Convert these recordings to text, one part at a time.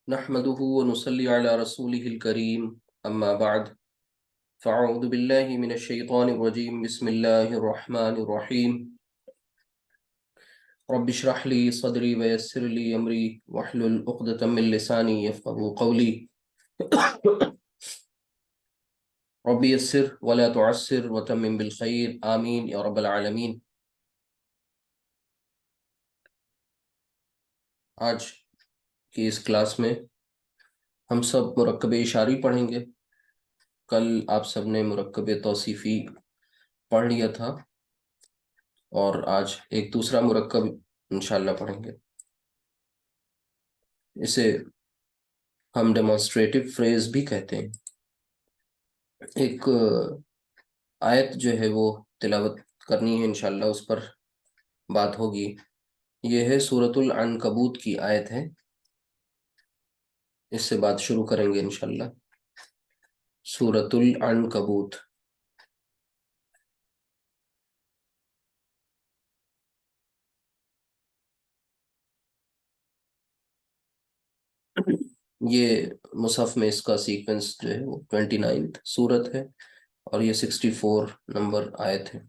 نحمده ونصلي على رسوله الكريم أما بعد فأعوذ بالله من الشيطان الرجيم بسم الله الرحمن الرحيم رب اشرح لي صدري ويسر لي أمري واحلل عقدة من لساني يفقهوا قولي رب يسر ولا تعسر وتمم بالخير آمين يا رب العالمين۔ آج کی اس کلاس میں ہم سب مرکب اشاری پڑھیں گے۔ کل آپ سب نے مرکب توصیفی پڑھ لیا تھا اور آج ایک دوسرا مرکب انشاءاللہ پڑھیں گے۔ اسے ہم ڈیمانسٹریٹو فریز بھی کہتے ہیں۔ ایک آیت جو ہے وہ تلاوت کرنی ہے انشاءاللہ، اس پر بات ہوگی۔ یہ ہے سورۃ العنکبوت کی آیت ہے، اس سے بات شروع کریں گے انشاءاللہ۔ سورۃ العنکبوت۔ یہ مصحف میں اس کا سیکوینس جو ہے وہ 29 سورت ہے اور یہ 64 نمبر آیت ہے۔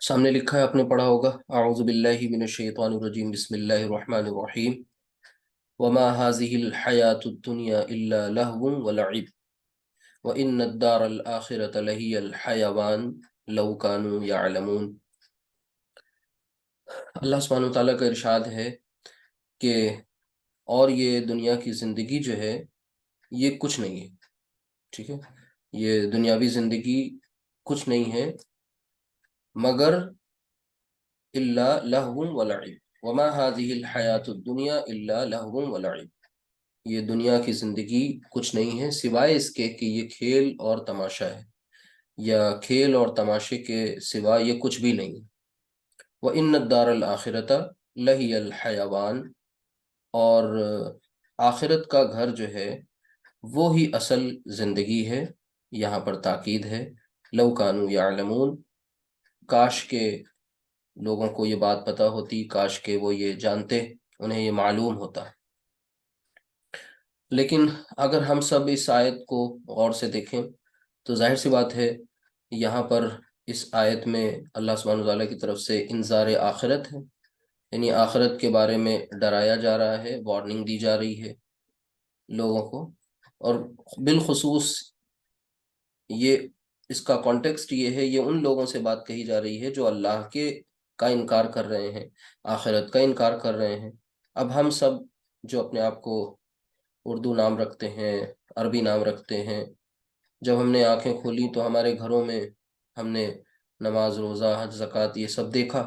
سامنے لکھا ہے، آپ نے پڑھا ہوگا۔ اعوذ باللہ من الشیطان الرجیم بسم اللہ الرحمن الرحیم وما هذه الحیاة الدنیا الا لہو ولعب وان الدار الآخرة لہی الحیوان لو کانوا یعلمون۔ اللہ سبحانہ وتعالیٰ کا ارشاد ہے کہ اور یہ دنیا کی زندگی جو ہے یہ کچھ نہیں ہے، ٹھیک ہے، یہ دنیاوی زندگی کچھ نہیں ہے مگر الا لہو ولعب وما هذه الحیاة الدنیا الا لہو ولعب۔ یہ دنیا کی زندگی کچھ نہیں ہے سوائے اس کے کہ یہ کھیل اور تماشا ہے، یا کھیل اور تماشے کے سوا یہ کچھ بھی نہیں۔ وَإِنَّ الدَّارَ الْآخِرَةَ لَهِيَ الْحَيَوَانُ، اور آخرت کا گھر جو ہے وہ ہی اصل زندگی ہے۔ یہاں پر تاکید ہے، لو کانوا یعلمون، کاش کے لوگوں کو یہ بات پتہ ہوتی، کاش کہ وہ یہ جانتے، انہیں یہ معلوم ہوتا۔ لیکن اگر ہم سب اس آیت کو غور سے دیکھیں تو ظاہر سی بات ہے، یہاں پر اس آیت میں اللہ سبحانہ وتعالیٰ کی طرف سے انذار آخرت ہے، یعنی آخرت کے بارے میں ڈرایا جا رہا ہے، وارننگ دی جا رہی ہے لوگوں کو۔ اور بالخصوص یہ اس کا کانٹیکسٹ یہ ہے، یہ ان لوگوں سے بات کہی جا رہی ہے جو اللہ کے کا انکار کر رہے ہیں، آخرت کا انکار کر رہے ہیں۔ اب ہم سب جو اپنے آپ کو اردو نام رکھتے ہیں، عربی نام رکھتے ہیں، جب ہم نے آنکھیں کھولی تو ہمارے گھروں میں ہم نے نماز، روزہ، حج، زکوٰۃ یہ سب دیکھا،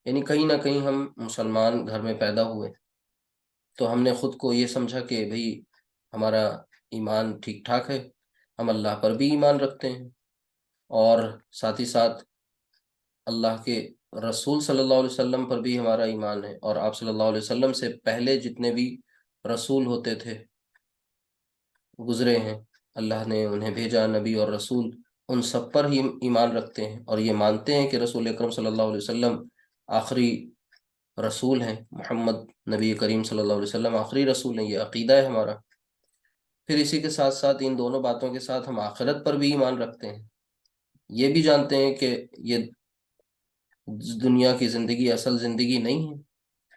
یعنی کہیں نہ کہیں ہم مسلمان گھر میں پیدا ہوئے، تو ہم نے خود کو یہ سمجھا کہ بھئی ہمارا ایمان ٹھیک ٹھاک ہے، ہم اللہ پر بھی ایمان رکھتے ہیں اور ساتھ ہی ساتھ اللہ کے رسول صلی اللہ علیہ وسلم پر بھی ہمارا ایمان ہے، اور آپ صلی اللہ علیہ وسلم سے پہلے جتنے بھی رسول ہوتے تھے، گزرے ہیں، اللہ نے انہیں بھیجا، نبی اور رسول، ان سب پر ہی ایمان رکھتے ہیں، اور یہ مانتے ہیں کہ رسول اکرم صلی اللہ علیہ وسلم آخری رسول ہیں، محمد نبی کریم صلی اللہ علیہ وسلم آخری رسول ہیں، یہ عقیدہ ہے ہمارا۔ پھر اسی کے ساتھ ساتھ ان دونوں باتوں کے ساتھ ہم آخرت پر بھی ایمان رکھتے ہیں، یہ بھی جانتے ہیں کہ یہ دنیا کی زندگی اصل زندگی نہیں ہے،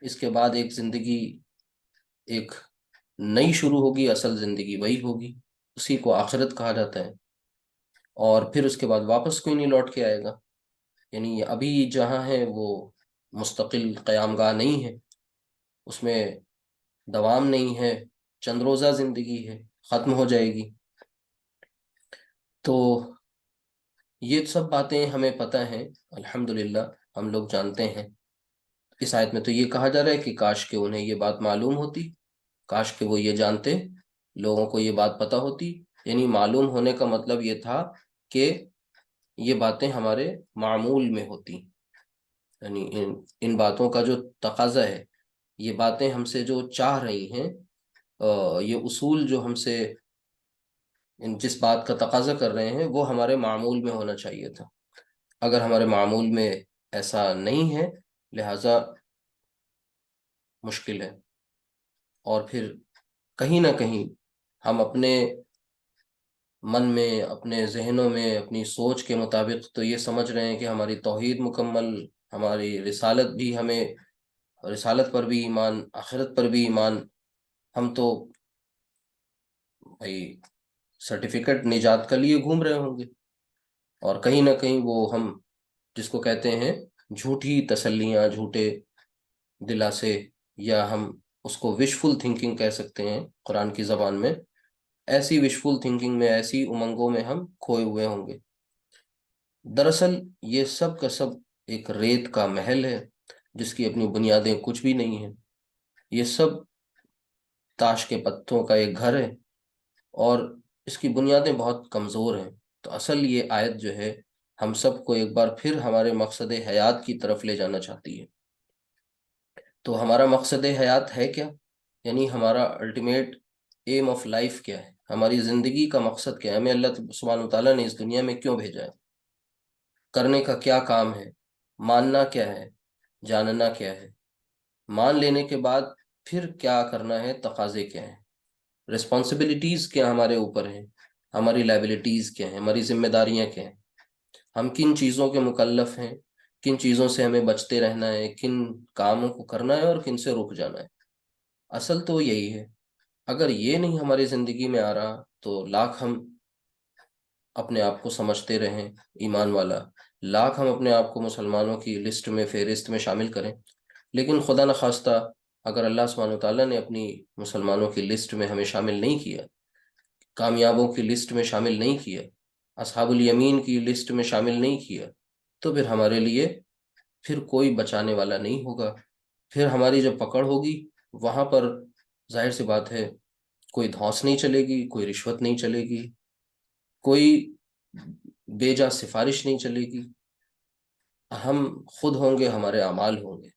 اس کے بعد ایک زندگی ایک نئی شروع ہوگی، اصل زندگی وہی ہوگی، اسی کو آخرت کہا جاتا ہے، اور پھر اس کے بعد واپس کوئی نہیں لوٹ کے آئے گا، یعنی ابھی جہاں ہے وہ مستقل قیام گاہ نہیں ہے، اس میں دوام نہیں ہے، چند روزہ زندگی ہے، ختم ہو جائے گی۔ تو یہ سب باتیں ہمیں پتہ ہیں، الحمدللہ ہم لوگ جانتے ہیں۔ اس آیت میں تو یہ کہا جا رہا ہے کہ کاش کہ انہیں یہ بات معلوم ہوتی، کاش کہ وہ یہ جانتے، لوگوں کو یہ بات پتہ ہوتی، یعنی معلوم ہونے کا مطلب یہ تھا کہ یہ باتیں ہمارے معمول میں ہوتی، یعنی ان باتوں کا جو تقاضا ہے، یہ باتیں ہم سے جو چاہ رہی ہیں، یہ اصول جو ہم سے جس بات کا تقاضا کر رہے ہیں وہ ہمارے معمول میں ہونا چاہیے تھا۔ اگر ہمارے معمول میں ایسا نہیں ہے، لہٰذا مشکل ہے۔ اور پھر کہیں نہ کہیں ہم اپنے من میں، اپنے ذہنوں میں، اپنی سوچ کے مطابق تو یہ سمجھ رہے ہیں کہ ہماری توحید مکمل، ہماری رسالت بھی، ہمیں رسالت پر بھی ایمان، آخرت پر بھی ایمان، ہم تو بھائی سرٹیفکیٹ نجات کے لیے گھوم رہے ہوں گے، اور کہیں نہ کہیں وہ ہم جس کو کہتے ہیں جھوٹی تسلیاں، جھوٹے دلاسے، یا ہم اس کو وشفل تھنکنگ کہہ سکتے ہیں قرآن کی زبان میں، ایسی وشفل تھنکنگ میں، ایسی امنگوں میں ہم کھوئے ہوئے ہوں گے۔ دراصل یہ سب کا سب ایک ریت کا محل ہے جس کی اپنی بنیادیں کچھ بھی نہیں ہیں۔ یہ سب تاش کے پتوں کا ایک گھر ہے، اور اس کی بنیادیں بہت کمزور ہیں۔ تو اصل یہ آیت جو ہے ہم سب کو ایک بار پھر ہمارے مقصد حیات کی طرف لے جانا چاہتی ہے۔ تو ہمارا مقصد حیات ہے کیا؟ یعنی ہمارا الٹیمیٹ ایم آف لائف کیا ہے؟ ہماری زندگی کا مقصد کیا ہے؟ ہمیں اللہ سبحانہ وتعالیٰ نے اس دنیا میں کیوں بھیجا ہے؟ کرنے کا کیا کام ہے؟ ماننا کیا ہے؟ جاننا کیا ہے؟ مان لینے کے بعد پھر کیا کرنا ہے؟ تقاضے کیا ہیں؟ رسپانسبلٹیز کیا ہمارے اوپر ہیں؟ ہماری لائبلٹیز کیا ہیں؟ ہماری ذمہ داریاں کیا ہیں؟ ہم کن چیزوں کے مکلف ہیں؟ کن چیزوں سے ہمیں بچتے رہنا ہے؟ کن کاموں کو کرنا ہے اور کن سے رک جانا ہے؟ اصل تو یہی ہے۔ اگر یہ نہیں ہماری زندگی میں آ رہا تو لاکھ ہم اپنے آپ کو سمجھتے رہیں ایمان والا، لاکھ ہم اپنے آپ کو مسلمانوں کی لسٹ میں، فہرست میں شامل کریں، لیکن خدا نخواستہ اگر اللہ سبحانہ وتعالیٰ نے اپنی مسلمانوں کی لسٹ میں ہمیں شامل نہیں کیا، کامیابوں کی لسٹ میں شامل نہیں کیا، اصحاب الیمین کی لسٹ میں شامل نہیں کیا، تو پھر ہمارے لیے پھر کوئی بچانے والا نہیں ہوگا۔ پھر ہماری جو پکڑ ہوگی وہاں پر ظاہر سی بات ہے کوئی دھونس نہیں چلے گی، کوئی رشوت نہیں چلے گی، کوئی بے جا سفارش نہیں چلے گی، ہم خود ہوں گے، ہمارے اعمال ہوں گے۔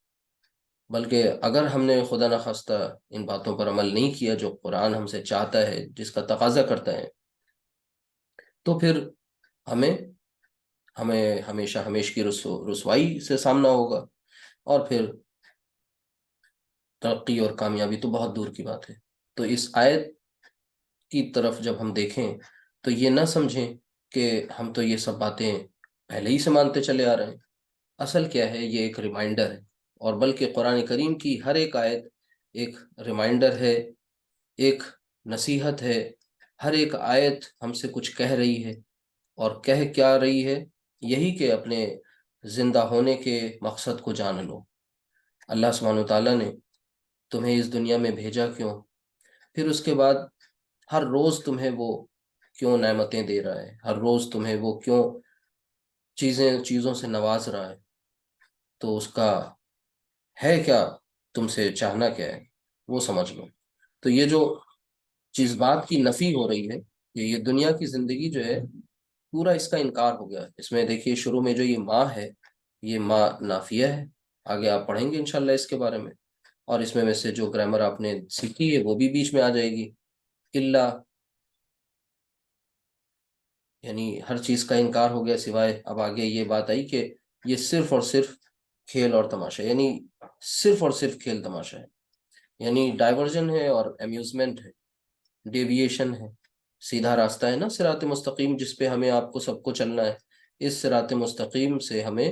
بلکہ اگر ہم نے خدا نخواستہ ان باتوں پر عمل نہیں کیا جو قرآن ہم سے چاہتا ہے، جس کا تقاضا کرتا ہے، تو پھر ہمیں ہمیں ہمیشہ ہمیش کی رسوائی سے سامنا ہوگا، اور پھر ترقی اور کامیابی تو بہت دور کی بات ہے۔ تو اس آیت کی طرف جب ہم دیکھیں تو یہ نہ سمجھیں کہ ہم تو یہ سب باتیں پہلے ہی سے مانتے چلے آ رہے ہیں۔ اصل کیا ہے؟ یہ ایک ریمائنڈر ہے، اور بلکہ قرآن کریم کی ہر ایک آیت ایک ریمائنڈر ہے، ایک نصیحت ہے۔ ہر ایک آیت ہم سے کچھ کہہ رہی ہے، اور کہہ کیا رہی ہے؟ یہی کہ اپنے زندہ ہونے کے مقصد کو جان لو۔ اللہ سبحانہ وتعالیٰ نے تمہیں اس دنیا میں بھیجا کیوں؟ پھر اس کے بعد ہر روز تمہیں وہ کیوں نعمتیں دے رہا ہے؟ ہر روز تمہیں وہ کیوں چیزوں سے نواز رہا ہے؟ تو اس کا ہے کیا؟ تم سے چاہنا کیا ہے؟ وہ سمجھ لو۔ تو یہ جو چیز بات کی نفی ہو رہی ہے، یہ دنیا کی زندگی جو ہے پورا اس کا انکار ہو گیا۔ اس میں دیکھیے شروع میں جو یہ ماں ہے، یہ ماں نافیہ ہے، آگے آپ پڑھیں گے انشاءاللہ اس کے بارے میں، اور اس میں سے جو گرامر آپ نے سیکھی ہے وہ بھی بیچ میں آ جائے گی۔ اللہ، یعنی ہر چیز کا انکار ہو گیا سوائے، اب آگے یہ بات آئی کہ یہ صرف اور صرف کھیل اور تماشا، یعنی صرف اور صرف کھیل تماشا ہے، یعنی ڈائیورژن ہے اور امیوزمنٹ ہے، ڈیویشن ہے۔ سیدھا راستہ ہے نا صراط مستقیم، جس پہ ہمیں آپ کو سب کو چلنا ہے، اس صراط مستقیم سے ہمیں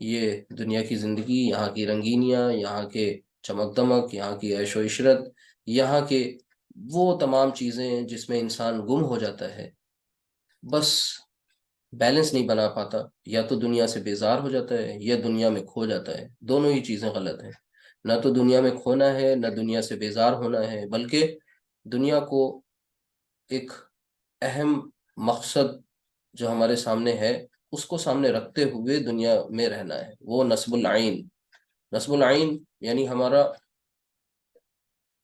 یہ دنیا کی زندگی، یہاں کی رنگینیاں، یہاں کے چمک دمک، یہاں کی عیش و عشرت، یہاں کے وہ تمام چیزیں جس میں انسان گم ہو جاتا ہے، بس بیلنس نہیں بنا پاتا، یا تو دنیا سے بیزار ہو جاتا ہے یا دنیا میں کھو جاتا ہے۔ دونوں ہی چیزیں غلط ہیں۔ نہ تو دنیا میں کھونا ہے، نہ دنیا سے بیزار ہونا ہے، بلکہ دنیا کو ایک اہم مقصد جو ہمارے سامنے ہے اس کو سامنے رکھتے ہوئے دنیا میں رہنا ہے۔ وہ نصب العین، نصب العین یعنی ہمارا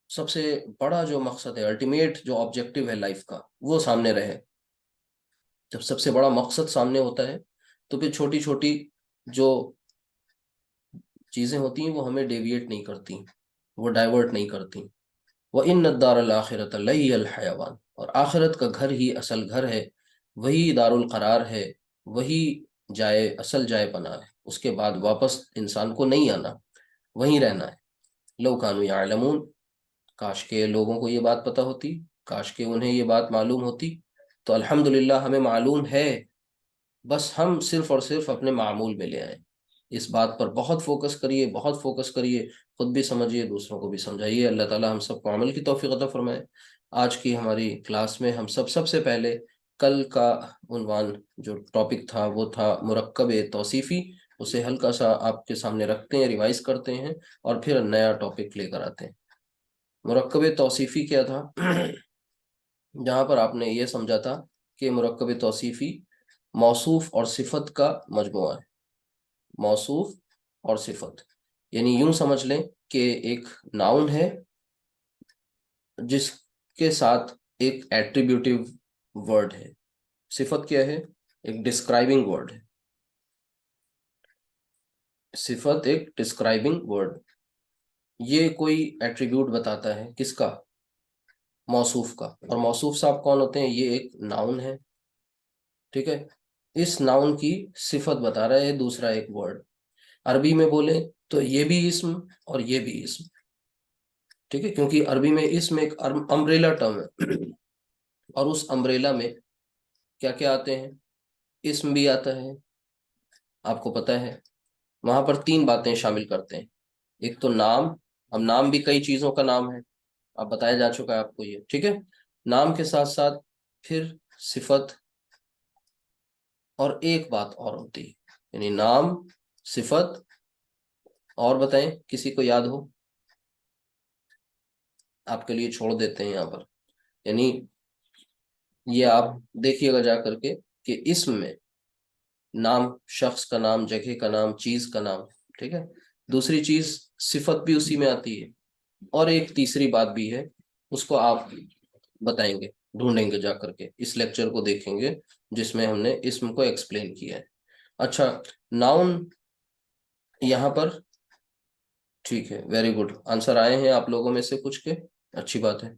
سب سے بڑا جو مقصد ہے، الٹیمیٹ جو آبجیکٹو ہے لائف کا، وہ سامنے رہے۔ جب سب سے بڑا مقصد سامنے ہوتا ہے تو پھر چھوٹی چھوٹی جو چیزیں ہوتی ہیں وہ ہمیں ڈیویٹ نہیں کرتی، وہ ڈائیورٹ نہیں کرتی۔ وَإِنَّ الدَّارَ الْآخِرَةَ لَهِيَ الْحَيَوَانُ، اور آخرت کا گھر ہی اصل گھر ہے، وہی دار القرار ہے، وہی اصل جائے پناہ ہے۔ اس کے بعد واپس انسان کو نہیں آنا، وہیں رہنا ہے۔ لَوْ كَانُوا يَعْلَمُونَ، کاش کے لوگوں کو یہ بات پتہ ہوتی، کاش کے انہیں یہ بات معلوم ہوتی. تو الحمدللہ ہمیں معلوم ہے، بس ہم صرف اور صرف اپنے معمول میں لے آئیں. اس بات پر بہت فوکس کریے، بہت فوکس کریے، خود بھی سمجھیے، دوسروں کو بھی سمجھائیے. اللہ تعالی ہم سب کو عمل کی توفیق عطا فرمائے. آج کی ہماری کلاس میں ہم سب سے پہلے کل کا عنوان جو ٹاپک تھا وہ تھا مرکب توصیفی. اسے ہلکا سا آپ کے سامنے رکھتے ہیں، ریوائز کرتے ہیں، اور پھر نیا ٹاپک لے کر آتے ہیں. مرکب توصیفی کیا تھا؟ جہاں پر آپ نے یہ سمجھا تھا کہ مرکب توصیفی موصوف اور صفت کا مجموعہ ہے. موصوف اور صفت، یعنی یوں سمجھ لیں کہ ایک ناؤن ہے جس کے ساتھ ایک ایٹریبیوٹیو ورڈ ہے. صفت کیا ہے؟ ایک ڈسکرائبنگ ورڈ ہے. صفت ایک ڈسکرائبنگ ورڈ، یہ کوئی ایٹریبیوٹ بتاتا ہے کس کا؟ موصوف کا. اور موصوف صاحب کون ہوتے ہیں؟ یہ ایک ناؤن ہے. ٹھیک ہے، اس ناؤن کی صفت بتا رہا ہے دوسرا ایک ورڈ. عربی میں بولیں تو یہ بھی اسم اور یہ بھی اسم. ٹھیک ہے، کیونکہ عربی میں اسم ایک امبریلا ٹرم ہے، اور اس امبریلا میں کیا کیا آتے ہیں؟ اسم بھی آتا ہے. آپ کو پتہ ہے وہاں پر 3 باتیں شامل کرتے ہیں. ایک تو نام، اب نام بھی کئی چیزوں کا نام ہے، اب بتایا جا چکا ہے آپ کو یہ. ٹھیک ہے، نام کے ساتھ ساتھ پھر صفت، اور ایک بات اور ہوتی ہے، یعنی نام، صفت، اور بتائیں کسی کو یاد ہو؟ آپ کے لیے چھوڑ دیتے ہیں یہاں پر. یعنی یہ آپ دیکھیے گا جا کر کے کہ اسم میں نام، شخص کا نام، جگہ کا نام، چیز کا نام. ٹھیک ہے، دوسری چیز صفت بھی اسی میں آتی ہے، اور ایک تیسری بات بھی ہے، اس کو آپ بتائیں گے، ڈھونڈیں گے جا کر کے. اس لیکچر کو دیکھیں گے جس میں ہم نے اسم کو ایکسپلین کیا ہے. اچھا، ناؤن یہاں پر، ٹھیک ہے، ویری گڈ، آنسر آئے ہیں آپ لوگوں میں سے کچھ کے، اچھی بات ہے.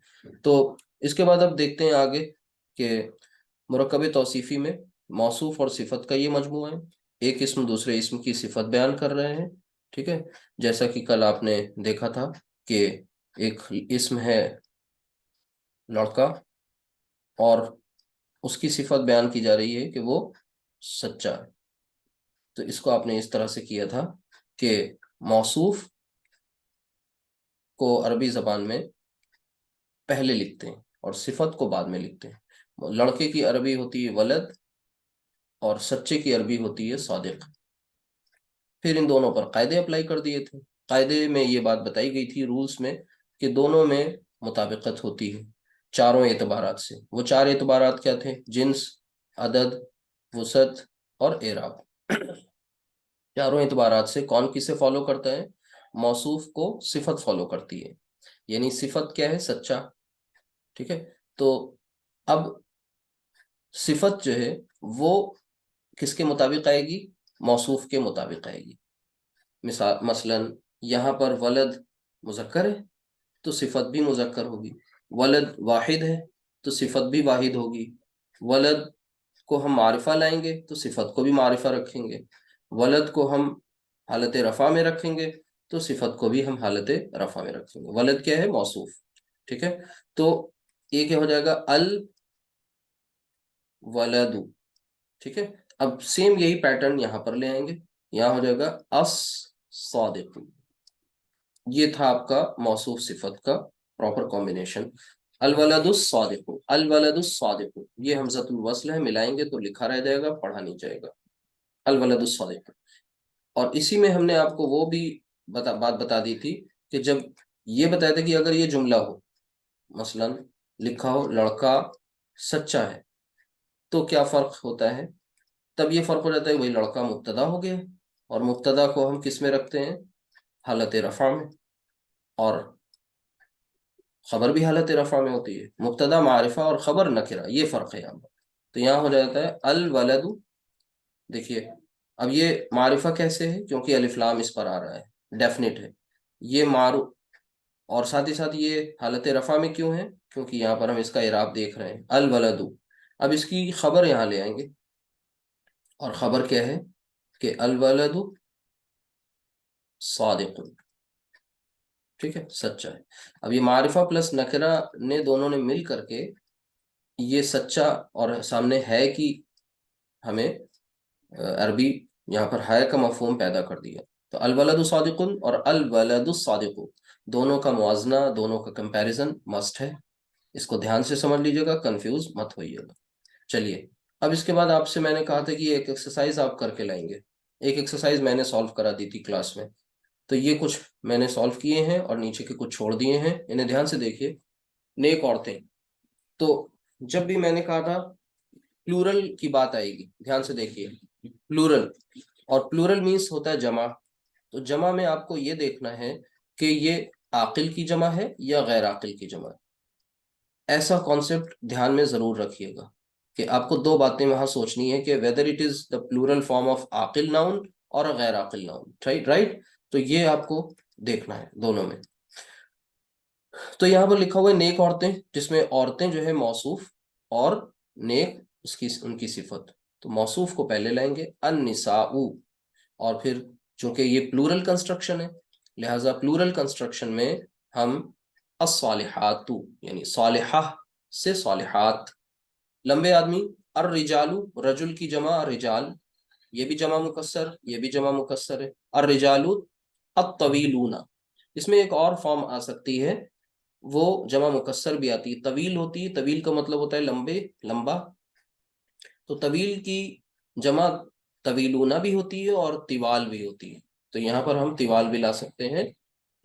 تو اس کے بعد اب دیکھتے ہیں آگے کہ مرکب توصیفی میں موصوف اور صفت کا یہ مجموعہ ہے. ایک اسم دوسرے اسم کی صفت بیان کر رہے ہیں. ٹھیک ہے، جیسا کہ کل آپ نے دیکھا تھا کہ ایک اسم ہے لڑکا، اور اس کی صفت بیان کی جا رہی ہے کہ وہ سچا ہے. تو اس کو آپ نے اس طرح سے کیا تھا کہ موصوف کو عربی زبان میں پہلے لکھتے ہیں اور صفت کو بعد میں لکھتے ہیں. لڑکے کی عربی ہوتی ہے ولد، اور سچے کی عربی ہوتی ہے صادق. پھر ان دونوں پر قاعدے اپلائی کر دیے تھے. قاعدے میں یہ بات بتائی گئی تھی رولز میں کہ دونوں میں مطابقت ہوتی ہے چاروں اعتبارات سے. وہ 4 اعتبارات کیا تھے؟ جنس، عدد، وسعت اور اعراب. چاروں اعتبارات سے کون کسے فالو کرتا ہے؟ موصوف کو صفت فالو کرتی ہے، یعنی صفت کیا ہے؟ سچا. ٹھیک ہے، تو اب صفت جو ہے وہ کس کے مطابق آئے گی؟ موصوف کے مطابق آئے گی. مثلا یہاں پر ولد مذکر ہے تو صفت بھی مذکر ہوگی. ولد واحد ہے تو صفت بھی واحد ہوگی. ولد کو ہم معرفہ لائیں گے تو صفت کو بھی معرفہ رکھیں گے. ولد کو ہم حالت رفع میں رکھیں گے تو صفت کو بھی ہم حالت رفع میں رکھیں گے. ولد کیا ہے؟ موصوف. ٹھیک ہے، تو یہ کیا ہو جائے گا؟ الولد. ٹھیک ہے، اب سیم یہی پیٹرن یہاں پر لے آئیں گے. یہاں ہو جائے گا الصادق. یہ تھا آپ کا موصوف صفت کا پراپر کمبینیشن. الولد الصادق، الولد الصادق، یہ حمزۃ الوصل ہے، ملائیں گے تو لکھا رہ جائے گا، پڑھا نہیں جائے گا. الولد الصادق. اور اسی میں ہم نے آپ کو وہ بھی بات بتا دی تھی کہ جب یہ بتایا تھا کہ اگر یہ جملہ ہو، مثلا لکھا ہو لڑکا سچا ہے، تو کیا فرق ہوتا ہے؟ تب یہ فرق ہو جاتا ہے وہی لڑکا مبتدا ہو گیا، اور مبتدا کو ہم کس میں رکھتے ہیں؟ حالت رفع میں، اور خبر بھی حالت رفع میں ہوتی ہے. مبتدا معرفہ اور خبر نکرہ، یہ فرق ہے یہاں پر. تو یہاں ہو جاتا ہے الولد. دیکھیے اب یہ معرفہ کیسے ہے؟ کیونکہ الف لام اس پر آ رہا ہے، ڈیفینٹ ہے یہ معروف. اور ساتھ ہی ساتھ یہ حالت رفع میں کیوں ہے؟ کیونکہ یہاں پر ہم اس کا اعراب دیکھ رہے ہیں الولد. اب اس کی خبر یہاں لے آئیں گے، اور خبر کیا ہے؟ کہ الولد صادق. ٹھیک ہے، سچا ہے۔ اب یہ معرفہ پلس نکرہ نے دونوں نے مل کر کے یہ سچا اور سامنے ہے کہ ہمیں عربی یہاں پر ہے کا مفہوم پیدا کر دیا۔ تو الولد صادق اور الولد الصادق دونوں کا موازنہ، دونوں کا کمپیریزن مسٹ ہے، اس کو دھیان سے سمجھ لیجیے گا، کنفیوز مت ہوئیے گا۔ چلیے، اب اس کے بعد آپ سے میں نے کہا تھا کہ ایک ایکسرسائز آپ کر کے لائیں گے۔ ایک ایکسرسائز میں نے سالو کرا دی تھی کلاس میں، تو یہ کچھ میں نے سالو کیے ہیں اور نیچے کے کچھ چھوڑ دیے ہیں، انہیں دھیان سے دیکھیے۔ نیک عورتیں، تو جب بھی میں نے کہا تھا پلورل کی بات آئے گی، دھیان سے دیکھیے، پلورل، اور پلورل مینس ہوتا ہے جمع۔ تو جمع میں آپ کو یہ دیکھنا ہے کہ یہ عاقل کی جمع ہے یا غیر عاقل کی جمع ہے۔ ایسا کانسیپٹ دھیان میں ضرور رکھیے گا کہ آپ کو دو باتیں وہاں سوچنی ہے کہ whether it is the plural form of عاقل ناؤن اور غیر عاقل ناؤن، رائٹ؟ تو یہ آپ کو دیکھنا ہے دونوں میں۔ تو یہاں پر لکھا ہوا ہے نیک عورتیں، جس میں عورتیں جو ہے موصوف اور نیک ان کی صفت۔ تو موصوف کو پہلے لائیں گے النساء، اور پھر چونکہ یہ پلورل کنسٹرکشن ہے لہٰذا پلورل کنسٹرکشن میں ہم الصالحات یعنی صالحہ سے صالحات، لمبے آدمی، الرجال رجل کی جمع الرجال، یہ بھی جمع مکسر، یہ بھی جمع مکسر ہے، الرجال الطویلون۔ اس میں ایک اور فارم آ سکتی ہے، وہ جمع مکسر بھی آتی ہے، طویل ہوتی ہے، طویل کا مطلب ہوتا ہے لمبے، لمبا، تو طویل کی جمع طویلون بھی ہوتی ہے اور طوال بھی ہوتی ہے۔ تو یہاں پر ہم طوال بھی لا سکتے ہیں،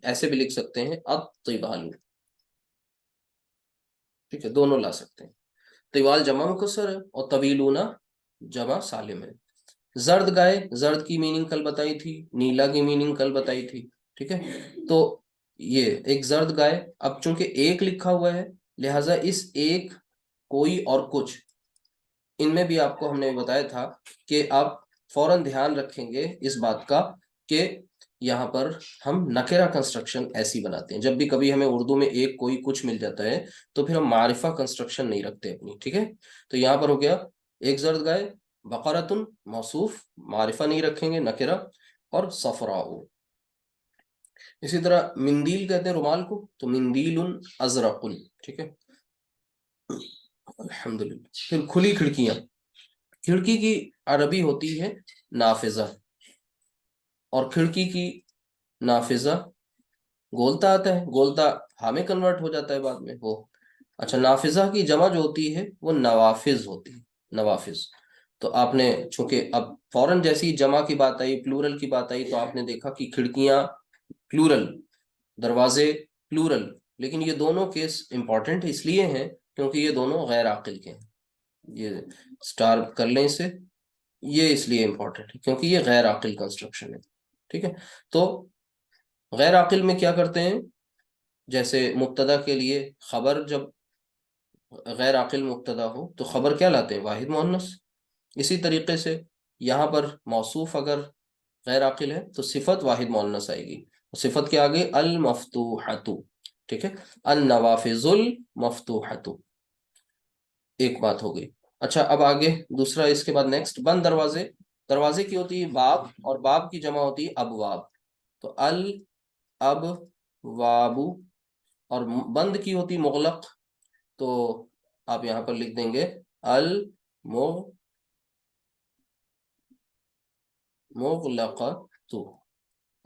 ایسے بھی لکھ سکتے ہیں الطوال، ٹھیک ہے، دونوں لا سکتے ہیں۔ طوال جمع مکسر ہے اور طویلون جمع سالم ہے۔ زرد گائے، زرد کی میننگ کل بتائی تھی، نیلا کی میننگ کل بتائی تھی، ٹھیک ہے۔ تو یہ ایک زرد گائے، اب چونکہ ایک لکھا ہوا ہے لہٰذا اس ایک، کوئی اور کچھ، ان میں بھی آپ کو ہم نے بتایا تھا کہ آپ فوراً دھیان رکھیں گے اس بات کا کہ یہاں پر ہم نکرہ کنسٹرکشن ایسی بناتے ہیں، جب بھی کبھی ہمیں اردو میں ایک کوئی کچھ مل جاتا ہے تو پھر ہم معرفہ کنسٹرکشن نہیں رکھتے اپنی، ٹھیک ہے۔ تو یہاں پر ہو گیا ایک زرد گائے، بقرتن موصوف، معرفہ نہیں رکھیں گے، نکرہ، اور صفراء۔ اسی طرح مندیل کہتے ہیں رومال کو، تو مندیل ازرق، ٹھیک ہے، الحمدللہ۔ پھر کھلی کھڑکیاں، کھڑکی کی عربی ہوتی ہے نافذہ، اور کھڑکی کی نافذہ گولتا آتا ہے، گولتا ہاں میں کنورٹ ہو جاتا ہے بعد میں وہ، اچھا نافذہ کی جمع جو ہوتی ہے وہ نوافذ ہوتی ہے، نوافذ۔ تو آپ نے چونکہ اب فوراً جیسی جمع کی بات آئی، پلورل کی بات آئی، تو آپ نے دیکھا کہ کھڑکیاں پلورل، دروازے پلورل، لیکن یہ دونوں کیس امپورٹنٹ اس لیے ہیں کیونکہ یہ دونوں غیر عاقل کے ہیں۔ یہ سٹار کر لیں اسے، یہ اس لیے امپورٹنٹ ہے کیونکہ یہ غیر عاقل کنسٹرکشن ہے، ٹھیک ہے۔ تو غیر عاقل میں کیا کرتے ہیں، جیسے مبتدا کے لیے خبر جب غیر عاقل مبتدا ہو تو خبر کیا لاتے ہیں، واحد مؤنث۔ اسی طریقے سے یہاں پر موصوف اگر غیر عاقل ہے تو صفت واحد مؤنث آئے گی، صفت کے آگے المفتوحۃ، ٹھیک ہے، النوافذ المفتوحۃ، ایک بات ہو گئی۔ اچھا اب آگے دوسرا، اس کے بعد نیکسٹ، بند دروازے، دروازے کی ہوتی ہے باب، اور باب کی جمع ہوتی ہے ابواب، تو اب وابو، اور بند کی ہوتی مغلق، تو آپ یہاں پر لکھ دیں گے المغلقۃ،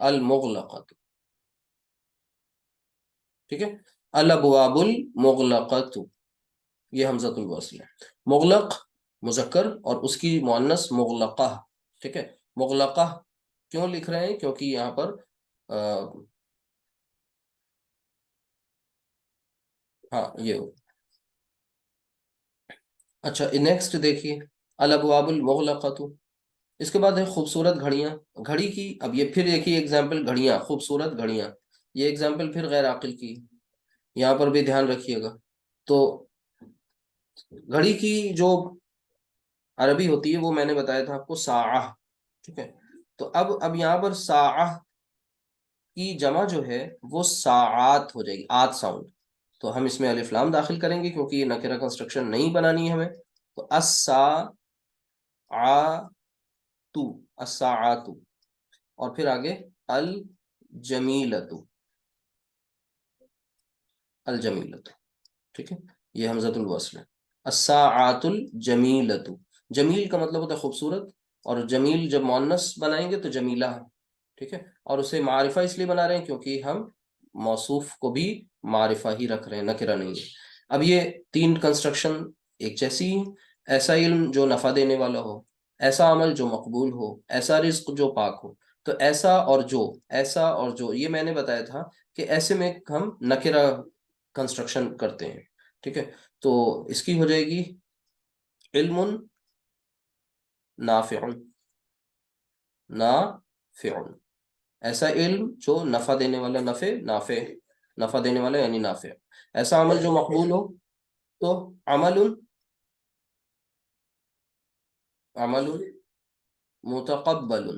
المغلقۃ، ٹھیک ہے، الابواب المغلقۃ، یہ حمزۃ الوصل ہے۔ مغلق مذکر اور اس کی مؤنث مغلقہ، ٹھیک ہے۔ مغلقہ کیوں لکھ رہے ہیں، کیونکہ یہاں پر ہاں یہ ہو۔ اچھا نیکسٹ دیکھیے، الابواب المغلقۃ، اس کے بعد ہے خوبصورت گھڑیاں، گھڑی کی، اب یہ پھر ایک ہی ایگزامپل، گھڑیاں، خوبصورت گھڑیاں، یہ ایگزامپل پھر غیر عاقل کی، یہاں پر بھی دھیان رکھیے گا۔ تو گھڑی کی جو عربی ہوتی ہے وہ میں نے بتایا تھا آپ کو ساعہ، ٹھیک ہے۔ تو اب یہاں پر ساعہ کی جمع جو ہے وہ ساعات ہو جائے گی، آت ساؤنڈ، تو ہم اس میں الف لام داخل کریں گے کیونکہ یہ نکرہ کنسٹرکشن نہیں بنانی ہے ہمیں، تو الساعات، اور پھر آگے الجمیلۃ، الجمیلۃ، ٹھیک ہے، یہ حمزۃ الوصل ہے. الساعات الجمیلۃ، جمیل کا مطلب ہوتا ہے خوبصورت، اور جمیل جب مؤنث بنائیں گے تو جمیلہ ہے، ٹھیک ہے. اور اسے معرفہ اس لیے بنا رہے ہیں کیونکہ ہم موصوف کو بھی معرفہ ہی رکھ رہے ہیں، نکرہ نہیں ہے. اب یہ تین کنسٹرکشن ایک جیسی ہیں. ایسا علم جو نفع دینے والا ہو، ایسا عمل جو مقبول ہو، ایسا رزق جو پاک ہو. تو ایسا اور جو، ایسا اور جو، یہ میں نے بتایا تھا کہ ایسے میں ہم نکرہ کنسٹرکشن کرتے ہیں، ٹھیک ہے. تو اس کی ہو جائے گی علم نافع، نافع، ایسا علم جو نفع دینے والا، نفع نافع، نفع دینے والا یعنی نافع. ایسا عمل جو مقبول ہو تو عمل، عمل متقبل،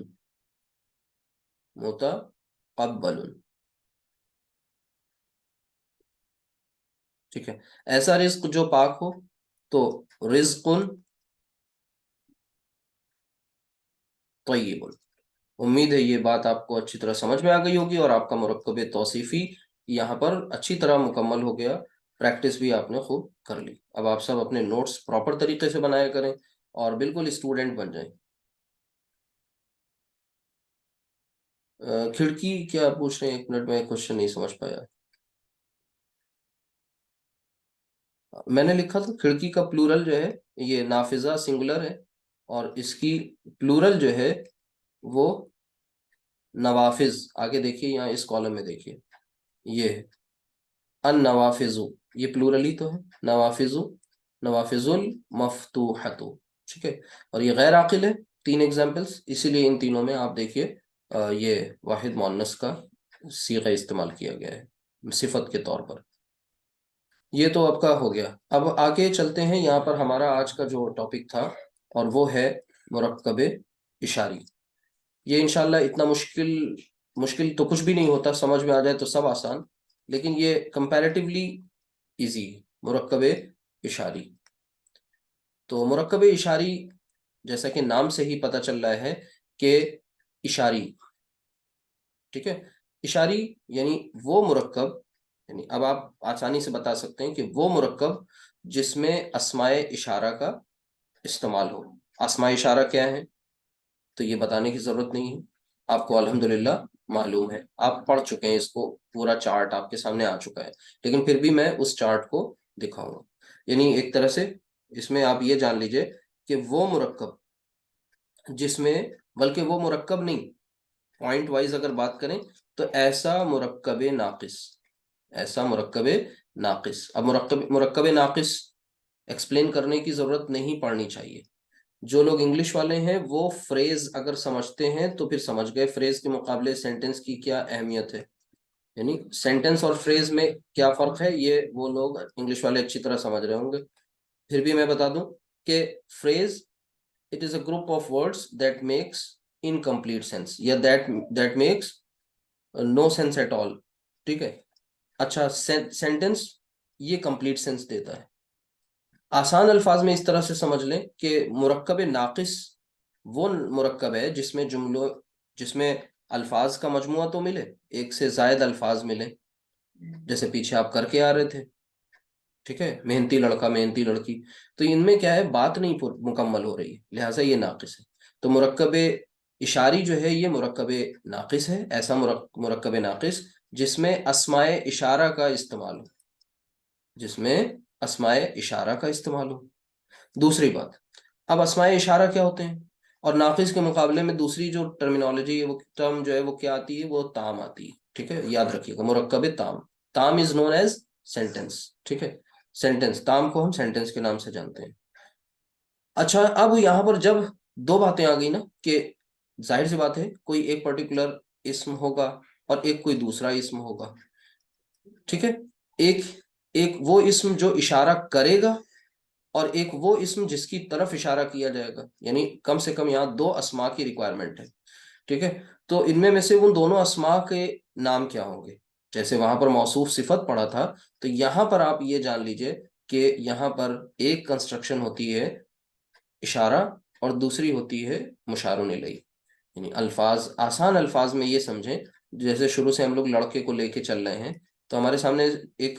متقبل، ٹھیک ہے. ایسا رزق جو پاک ہو تو رزق طیب. امید ہے یہ بات آپ کو اچھی طرح سمجھ میں آ گئی ہوگی اور آپ کا مرکب توصیفی یہاں پر اچھی طرح مکمل ہو گیا. پریکٹس بھی آپ نے خوب کر لی. اب آپ سب اپنے نوٹس پراپر طریقے سے بنایا کریں اور بالکل اسٹوڈنٹ بن جائیں. کھڑکی کیا پوچھ رہے ہیں؟ ایک منٹ میں کوشچن نہیں سمجھ پایا. میں نے لکھا تھا کھڑکی کا پلورل جو ہے یہ نافذہ سنگولر ہے، اور اس کی پلورل جو ہے وہ نوافذ. آگے دیکھیے یہاں اس کالم میں دیکھیے، یہ ہے النوافذ، یہ پلورل ہی تو ہے. نوافذ، نوافذ المفتوحۃ، ٹھیک ہے. اور یہ غیر عاقل ہے. تین ایگزامپلس، اسی لیے ان تینوں میں آپ دیکھیے یہ واحد مؤنث کا صیغہ استعمال کیا گیا ہے صفت کے طور پر. یہ تو آپ کا ہو گیا. اب آگے چلتے ہیں. یہاں پر ہمارا آج کا جو ٹاپک تھا اور وہ ہے مرکب اشاری. یہ انشاءاللہ اتنا مشکل تو کچھ بھی نہیں ہوتا، سمجھ میں آ جائے تو سب آسان، لیکن یہ کمپیریٹیولی ایزی ہے مرکب اشاری. تو مرکب اشاری جیسا کہ نام سے ہی پتہ چل رہا ہے کہ اشاری، ٹھیک ہے. اشاری یعنی وہ مرکب، یعنی اب آپ آسانی سے بتا سکتے ہیں کہ وہ مرکب جس میں اسماء اشارہ کا استعمال ہو. اسماء اشارہ کیا ہے تو یہ بتانے کی ضرورت نہیں ہے، آپ کو الحمدللہ معلوم ہے، آپ پڑھ چکے ہیں اس کو، پورا چارٹ آپ کے سامنے آ چکا ہے. لیکن پھر بھی میں اس چارٹ کو دکھاؤں گا. یعنی ایک طرح سے اس میں آپ یہ جان لیجئے کہ وہ مرکب جس میں، بلکہ وہ مرکب نہیں، پوائنٹ وائز اگر بات کریں تو ایسا مرکب ناقص، ایسا مرکب ناقص. اب مرکب ناقص ایکسپلین کرنے کی ضرورت نہیں پڑنی چاہیے. جو لوگ انگلش والے ہیں وہ فریز اگر سمجھتے ہیں تو پھر سمجھ گئے فریز کے مقابلے سینٹنس کی کیا اہمیت ہے. یعنی سینٹنس اور فریز میں کیا فرق ہے یہ وہ لوگ انگلش والے اچھی طرح سمجھ رہے ہوں گے. پھر بھی میں بتا دوں کہ phrase it is a group of words that makes incomplete sense, یا that makes no sense at all, ٹھیک ہے. اچھا سینٹنس یہ کمپلیٹ سینس دیتا ہے. آسان الفاظ میں اس طرح سے سمجھ لیں کہ مرکب ناقص وہ مرکب ہے جس میں الفاظ کا مجموعہ تو ملے، ایک سے زائد الفاظ ملے، جیسے پیچھے آپ کر کے آ رہے تھے، ٹھیک ہے، محنتی لڑکا محنتی لڑکی. تو ان میں کیا ہے، بات نہیں مکمل ہو رہی ہے، لہٰذا یہ ناقص ہے. تو مرکب اشاری جو ہے یہ مرکب ناقص ہے، ایسا مرکب ناقص جس میں اسماء اشارہ کا استعمال ہو، جس میں اسماء اشارہ کا استعمال ہو. دوسری بات، اب اسماء اشارہ کیا ہوتے ہیں، اور ناقص کے مقابلے میں دوسری جو ٹرمینالوجی ہے، وہ ٹرم جو ہے وہ کیا آتی ہے، وہ تام آتی ہے. ٹھیک ہے، یاد رکھیے گا مرکب تام. تام از نون ایز سینٹینس، ٹھیک ہے. سینٹینس، تام کو ہم سینٹینس کے نام سے جانتے ہیں. اچھا اب یہاں پر جب دو باتیں آ گئی نا، کہ ظاہر سی بات ہے کوئی ایک پرٹیکولر اسم ہوگا اور ایک کوئی دوسرا اسم ہوگا، ٹھیک ہے. ایک وہ اسم جو اشارہ کرے گا اور ایک وہ اسم جس کی طرف اشارہ کیا جائے گا. یعنی کم سے کم یہاں دو اسماء کی ریکوائرمنٹ ہے، ٹھیک ہے. تو ان میں سے ان دونوں اسماء کے نام کیا ہوں گے؟ جیسے وہاں پر موصوف صفت پڑھا تھا، تو یہاں پر آپ یہ جان لیجئے کہ یہاں پر ایک کنسٹرکشن ہوتی ہے اشارہ اور دوسری ہوتی ہے مشار الیہ. یعنی الفاظ، آسان الفاظ میں یہ سمجھیں، جیسے شروع سے ہم لوگ لڑکے کو لے کے چل رہے ہیں، تو ہمارے سامنے ایک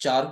4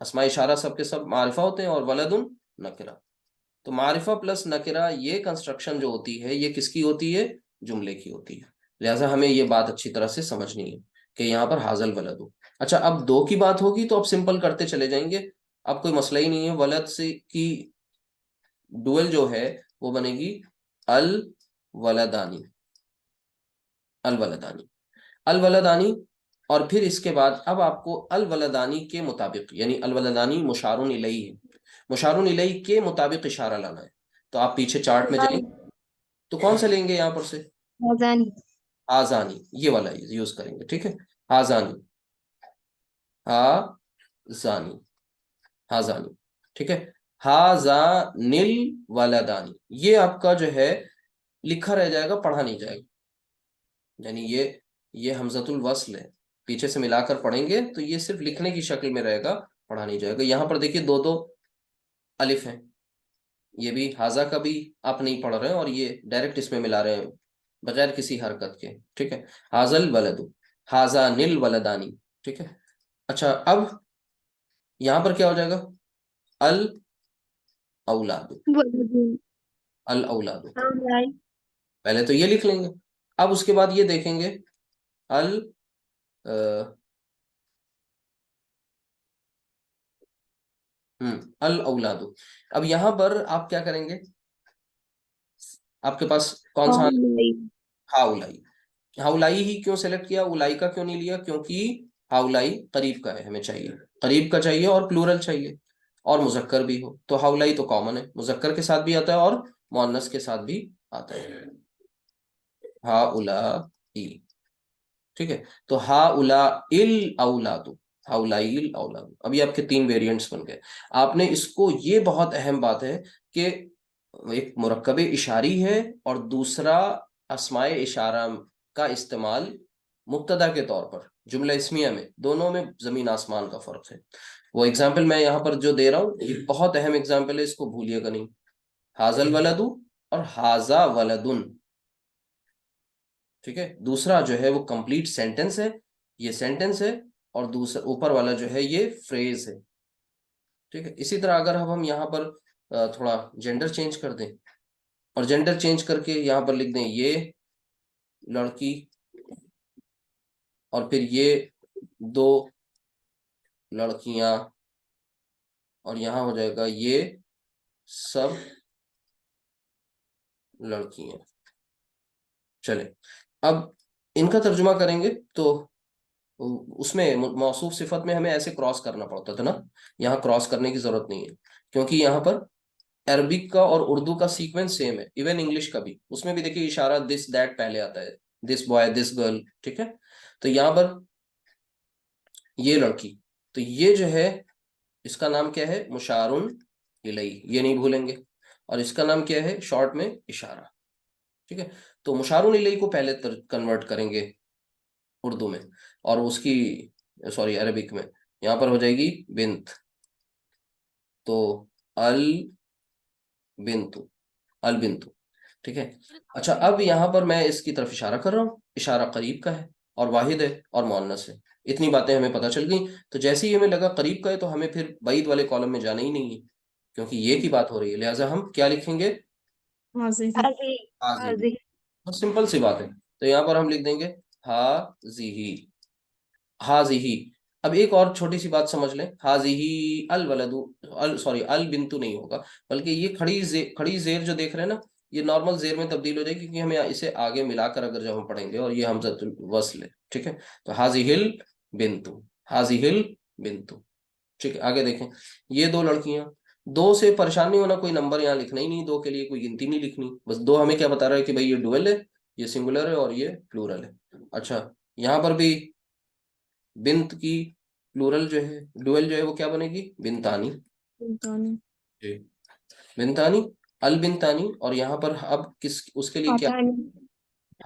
اسماء اشارہ سب کے سب معرفہ ہوتے ہیں اور ولدن نکرہ. تو معرفہ پلس نکرہ یہ کنسٹرکشن جو ہوتی ہے یہ کس کی ہوتی ہے؟ جملے کی ہوتی ہے. لہٰذا ہمیں یہ بات اچھی طرح سے سمجھنی ہے کہ یہاں پر حاضل ولد ہو. اچھا اب دو کی بات ہوگی تو اب سمپل کرتے چلے جائیں گے, اب کوئی مسئلہ ہی نہیں ہے. ولد سے کی ڈوئل جو ہے وہ بنے گی الولدانی, الولدانی, الولدانی. اور پھر اس کے بعد اب آپ کو الولدانی کے مطابق, یعنی الولدانی مشارون الیہ ہے, مشارون الیہ کے مطابق اشارہ لانا ہے. تو آپ پیچھے چارٹ میں جائیں تو کون سا لیں گے یہاں پر سے؟ آزانی. آزانی, یہ والا یوز کریں گے. ٹھیک ہے, آزانی, آزانی, آزانی. ٹھیک ہے, ہازانل ولدانی, یہ آپ کا جو ہے لکھا رہ جائے گا, پڑھا نہیں جائے گا. یعنی یہ حمزۃ الوصل ہے, پیچھے سے ملا کر پڑھیں گے تو یہ صرف لکھنے کی شکل میں رہے گا, پڑھا نہیں جائے گا. یہاں پر دیکھیے دو دو الف ہیں, یہ بھی حاضہ کا بھی آپ نہیں پڑھ رہے ہیں اور یہ ڈائریکٹ اس میں ملا رہے ہیں بغیر کسی حرکت کے. ٹھیک ہے, حاضل ولد, حاضانل ولدانی. ٹھیک ہے. اچھا اب یہاں پر کیا ہو جائے گا؟ الاولاد, الاولاد. پہلے تو یہ لکھ لیں گے, اب اس کے بعد یہ دیکھیں گے الاولاد. اب یہاں پر آپ کیا کریں گے؟ آپ کے پاس کون سا؟ ہاؤلائی. ہاؤلائی ہی کیوں سلیکٹ کیا, اولائی کا کیوں نہیں لیا؟ کیونکہ ہاؤلائی قریب کا ہے, ہمیں چاہیے قریب کا چاہیے اور پلورل چاہیے اور مذکر بھی ہو. تو ہاؤلائی تو کامن ہے, مذکر کے ساتھ بھی آتا ہے اور مؤنث کے ساتھ بھی آتا ہے. ہاؤلائی. ٹھیک ہے, تو ہاؤلائی الاولاد, ہاؤلائی الاولاد. ابھی آپ کے تین ویریئنٹس بن گئے. آپ نے اس کو, یہ بہت اہم بات ہے کہ ایک مرکب اشاری ہے اور دوسرا اسماء اشارہ کا استعمال مبتدا کے طور پر جملہ اسمیہ میں, دونوں میں زمین آسمان کا فرق ہے. وہ ایگزامپل میں یہاں پر جو دے رہا ہوں یہ بہت اہم ایگزامپل ہے, اس کو بھولیے گا نہیں. حاضل ولد اور حاضا ولدن. ٹھیک ہے, دوسرا جو ہے وہ کمپلیٹ سینٹنس ہے, یہ سینٹنس ہے, اور دوسرا اوپر والا جو ہے یہ فریز ہے. ٹھیک ہے, اسی طرح اگر ہم یہاں پر تھوڑا جینڈر چینج کر دیں اور جینڈر چینج کر کے یہاں پر لکھ دیں یہ لڑکی اور پھر یہ دو لڑکیاں, اور یہاں ہو جائے گا یہ سب لڑکیاں. چلے اب ان کا ترجمہ کریں گے تو اس میں موصوف صفت میں ہمیں ایسے کراس کرنا پڑتا تھا نا, یہاں کراس کرنے کی ضرورت نہیں ہے کیونکہ یہاں پر عربک کا اور اردو کا سیکوینس سیم ہے, ایون انگلش کا بھی. اس میں بھی دیکھیے اشارہ دس دیٹ پہلے آتا ہے, دس بوائے دس گرل. ٹھیک ہے, تو یہاں پر یہ لڑکی, تو یہ جو ہے اس کا نام کیا ہے؟ مشارن الیہ, یہ نہیں بھولیں گے. اور اس کا نام کیا ہے شارٹ میں؟ اشارہ. ٹھیک ہے, تو مشارن الیہ کو پہلے کنورٹ کریں گے اردو میں, اور اس کی سوری عربک میں یہاں پر ہو جائے گی بنت. تو البنت, البنت. ٹھیک ہے. اچھا اب یہاں پر میں اس کی طرف اشارہ کر رہا ہوں, اشارہ قریب کا ہے اور واحد ہے اور مؤنث ہے. اتنی باتیں ہمیں پتہ چل گئیں. تو جیسے ہی ہمیں لگا قریب کا ہے تو ہمیں پھر بعید والے کالم میں جانا ہی نہیں ہے کیونکہ یہ کی بات ہو رہی ہے. لہٰذا ہم کیا لکھیں گے؟ حاضی. سمپل سی بات ہے. تو یہاں پر ہم لکھ دیں گے حاضی, حاضی. اب ایک اور چھوٹی سی بات سمجھ لیں, حاضی الولد, سوری البنت نہیں ہوگا بلکہ یہ کھڑی زیر جو دیکھ رہے ہیں نا, یہ نارمل زیر میں تبدیل ہو جائے گی کیونکہ ہمیں اسے آگے ملا کر اگر جب ہم پڑھیں گے, اور یہ حمزۃ الوصل ہے. ٹھیک ہے, تو حاضی البنت, حاضی البنت. ٹھیک ہے, آگے دیکھیں یہ دو لڑکیاں, دو سے پریشان نہیں ہونا, کوئی نمبر یہاں لکھنا ہی نہیں, دو کے لیے کوئی گنتی نہیں لکھنی, بس دو ہمیں کیا بتا رہا ہے کہ بھائی یہ ڈوئل ہے, یہ سنگولر ہے اور یہ پلورل ہے. اچھا یہاں پر بھی بنت کی پلورل جو ہے, ڈوئل جو ہے وہ کیا بنے گی؟ بنتانی. جی بنتانی, البنتانی. اور یہاں پر اب کس اس کے لیے کیا؟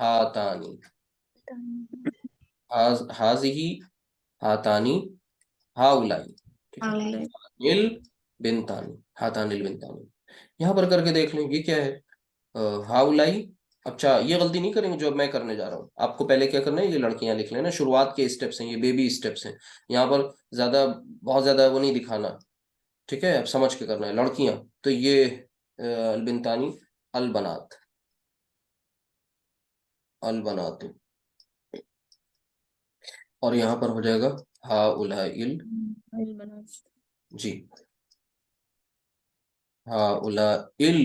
ہاتانی, حاضی ہاتانی ہاؤلائی. ٹھیک ہے, بنتانی, ہاتان البنتانی. یہاں پر کر کے دیکھ لیں یہ کیا ہے؟ ہاؤلائی اچھا یہ غلطی نہیں کریں گے جو اب میں کرنے جا رہا ہوں. آپ کو پہلے کیا کرنا ہے, یہ لڑکیاں لکھ لینا, شروعات کے اسٹیپس ہیں, یہ بیبی اسٹیپس ہیں. یہاں پر زیادہ بہت زیادہ وہ نہیں دکھانا, ٹھیک ہے, اب سمجھ کے کرنا ہے. لڑکیاں تو یہ البنتانی, البنات, البنات, اور یہاں پر ہو جائے گا ہا اولائل, جی ہا اولائل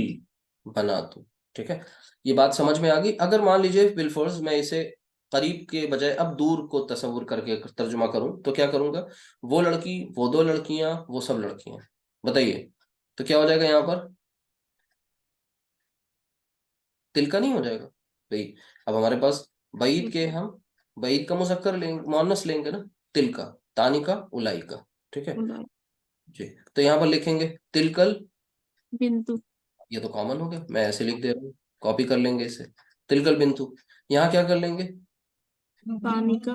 بنات, ٹھیک ہے. یہ بات سمجھ میں آ گئی. اگر مان لیجیے بالفرض میں اسے قریب کے بجائے اب دور کو تصور کر کے ترجمہ کروں تو کیا کروں گا, وہ لڑکی, وہ دو لڑکیاں, وہ سب لڑکیاں, بتائیے تو کیا ہو جائے گا یہاں پر, تل کا نہیں ہو جائے گا بھائی. اب ہمارے پاس بعید کے ہم بعید کا مذکر لیں گے, مؤنث لیں گے نا, تل کا, تانی کا, الائی کا, ٹھیک ہے جی. تو یہاں پر لکھیں گے تلکل بنتو. یہ تو کامن ہو گیا, میں ایسے لکھ دے رہا ہوں, کاپی کر لیں گے اسے. تلکل بنتو, یہاں کیا کر لیں گے, تانیکا,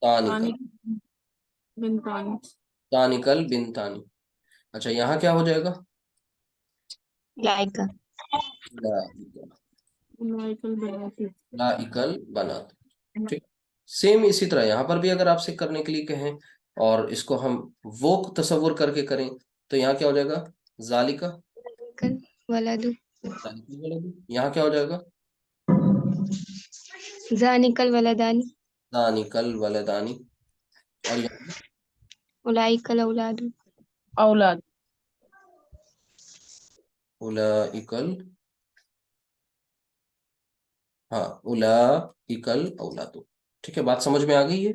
تانکل, بنتانی, تانکل بنتانی. اچھا یہاں کیا ہو جائے گا, لائکا, لائکل, لائکل بناتی. لائکل بنات, ٹھیک. سیم اسی طرح یہاں پر بھی اگر آپ سے کرنے کے لیے کہیں اور اس کو ہم وہ تصور کر کے کریں تو یہاں کیا ہو جائے گا, ذالکا, کل ولادو, یہاں کیا ہو جائے گا, ذانکل ولدانی, ذانکل ولدانی, اور یہاں اولائکل اولادو, اولاد. اولائکل, ہاں اولائکل اولاد, ٹھیک ہے. بات سمجھ میں آ گئی ہے.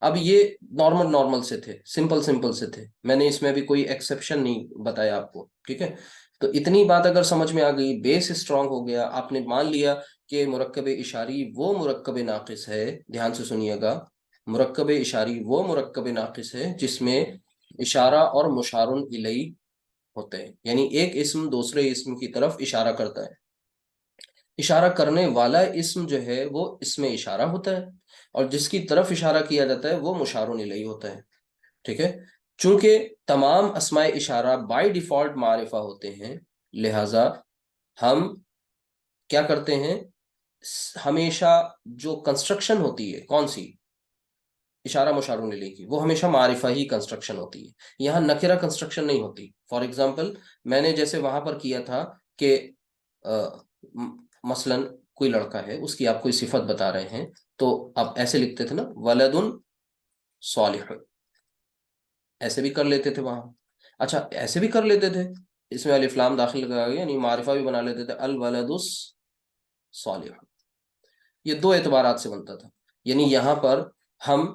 اب یہ نارمل سے تھے, سمپل سے تھے, میں نے اس میں بھی کوئی ایکسیپشن نہیں بتایا آپ کو, ٹھیک ہے. تو اتنی بات اگر سمجھ میں آ گئی, بیس اسٹرانگ ہو گیا, آپ نے مان لیا کہ مرکب اشاری وہ مرکب ناقص ہے, دھیان سے سنیے گا, مرکب اشاری وہ مرکب ناقص ہے جس میں اشارہ اور مشار الیہ ہوتے ہیں, یعنی ایک اسم دوسرے اسم کی طرف اشارہ کرتا ہے. اشارہ کرنے والا اسم جو ہے وہ اسم اشارہ ہوتا ہے, اور جس کی طرف اشارہ کیا جاتا ہے وہ مشار الیہ ہوتا ہے, ٹھیک ہے. چونکہ تمام اسماء اشارہ بائی ڈیفالٹ معرفہ ہوتے ہیں, لہذا ہم کیا کرتے ہیں, ہمیشہ جو کنسٹرکشن ہوتی ہے کون سی, اشارہ مشار الیہ کی, وہ ہمیشہ معرفہ ہی کنسٹرکشن ہوتی ہے, یہاں نکرہ کنسٹرکشن نہیں ہوتی. فار ایگزامپل میں نے جیسے وہاں پر کیا تھا کہ مثلا کوئی لڑکا ہے, اس کی آپ کوئی صفت بتا رہے ہیں, تو آپ ایسے لکھتے تھے نا, ولد صالح, ایسے بھی کر لیتے تھے وہاں. اچھا ایسے بھی کر لیتے تھے, اس میں الف لام داخل کر کے یعنی معرفہ بھی بنا لیتے تھے, الولد الصالح. یہ دو اعتبارات سے بنتا تھا, یعنی یہاں پر ہم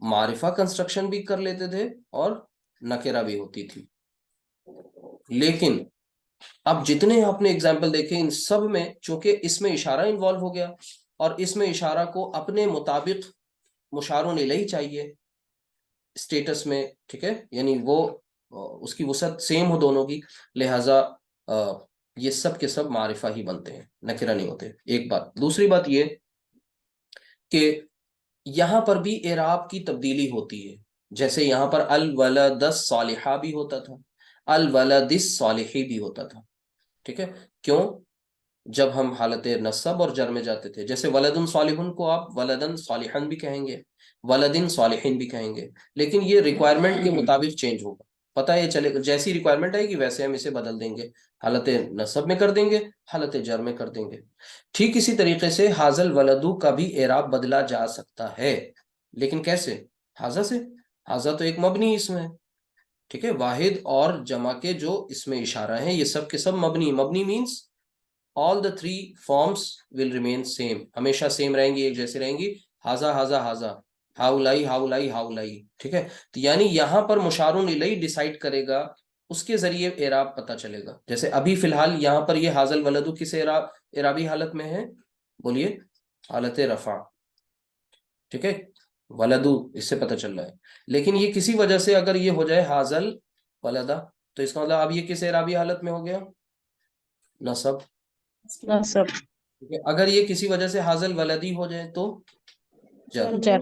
معرفہ کنسٹرکشن بھی کر لیتے تھے اور نکرہ بھی ہوتی تھی. لیکن اب جتنے آپ نے اگزامپل دیکھے ان سب میں چونکہ اس میں اشارہ انوالو ہو گیا, اور اس میں اشارہ کو اپنے مطابق مشار الیہ چاہیے اسٹیٹس میں, ٹھیک ہے, یعنی وہ اس کی وسعت سیم ہو دونوں کی, لہٰذا یہ سب کے سب معرفہ ہی بنتے ہیں, نکرہ نہیں ہوتے. ایک بات. دوسری بات یہ کہ یہاں پر بھی اعراب کی تبدیلی ہوتی ہے, جیسے یہاں پر الولد الصالحہ بھی ہوتا تھا, الولد الصالحی بھی ہوتا تھا, ٹھیک ہے. کیوں, جب ہم حالت نصب اور جر میں جاتے تھے, جیسے ولدن صالحن کو آپ ولدن صالحن بھی کہیں گے, ولدن صالحین بھی کہیں گے, لیکن یہ ریکوائرمنٹ کے مطابق چینج ہوگا, پتہ ہے چلے, جیسی ریکوائرمنٹ آئے گی ویسے ہم اسے بدل دیں گے, حالت نصب میں کر دیں گے, حالت جر میں کر دیں گے. ٹھیک اسی طریقے سے حاضل ولدو کا بھی اعراب بدلا جا سکتا ہے, لیکن کیسے, حاضہ سے. حاضہ تو ایک مبنی اسم ہے, ٹھیک ہے, واحد اور جمع کے جو اس میں اشارہ ہیں یہ سب کے سب مبنی means all the three forms will remain same, ہمیشہ سیم رہیں گی, ایک جیسے رہیں گی, حاضہ حاضہ حاضہ, ہاؤلائی ہاؤلائی ہاؤلائی, ٹھیک ہے. تو یعنی یہاں پر مشار الیہ ڈیسائیڈ کرے گا, اس کے ذریعے اعراب پتہ چلے گا. جیسے ابھی فی الحال یہاں پر یہ حاضل ولدو کس اعرابی حالت میں ہے, بولیے, حالت رفع, ٹھیک ہے, ولدو اس سے پتہ چل رہا ہے. لیکن یہ کسی وجہ سے اگر یہ ہو جائے حاضل ولدہ, تو اس کا مطلب اب یہ کس اعرابی حالت میں ہو گیا, نصب. نصب. اگر یہ کسی وجہ سے حاضل ولدی ہو جائے تو جر. جر.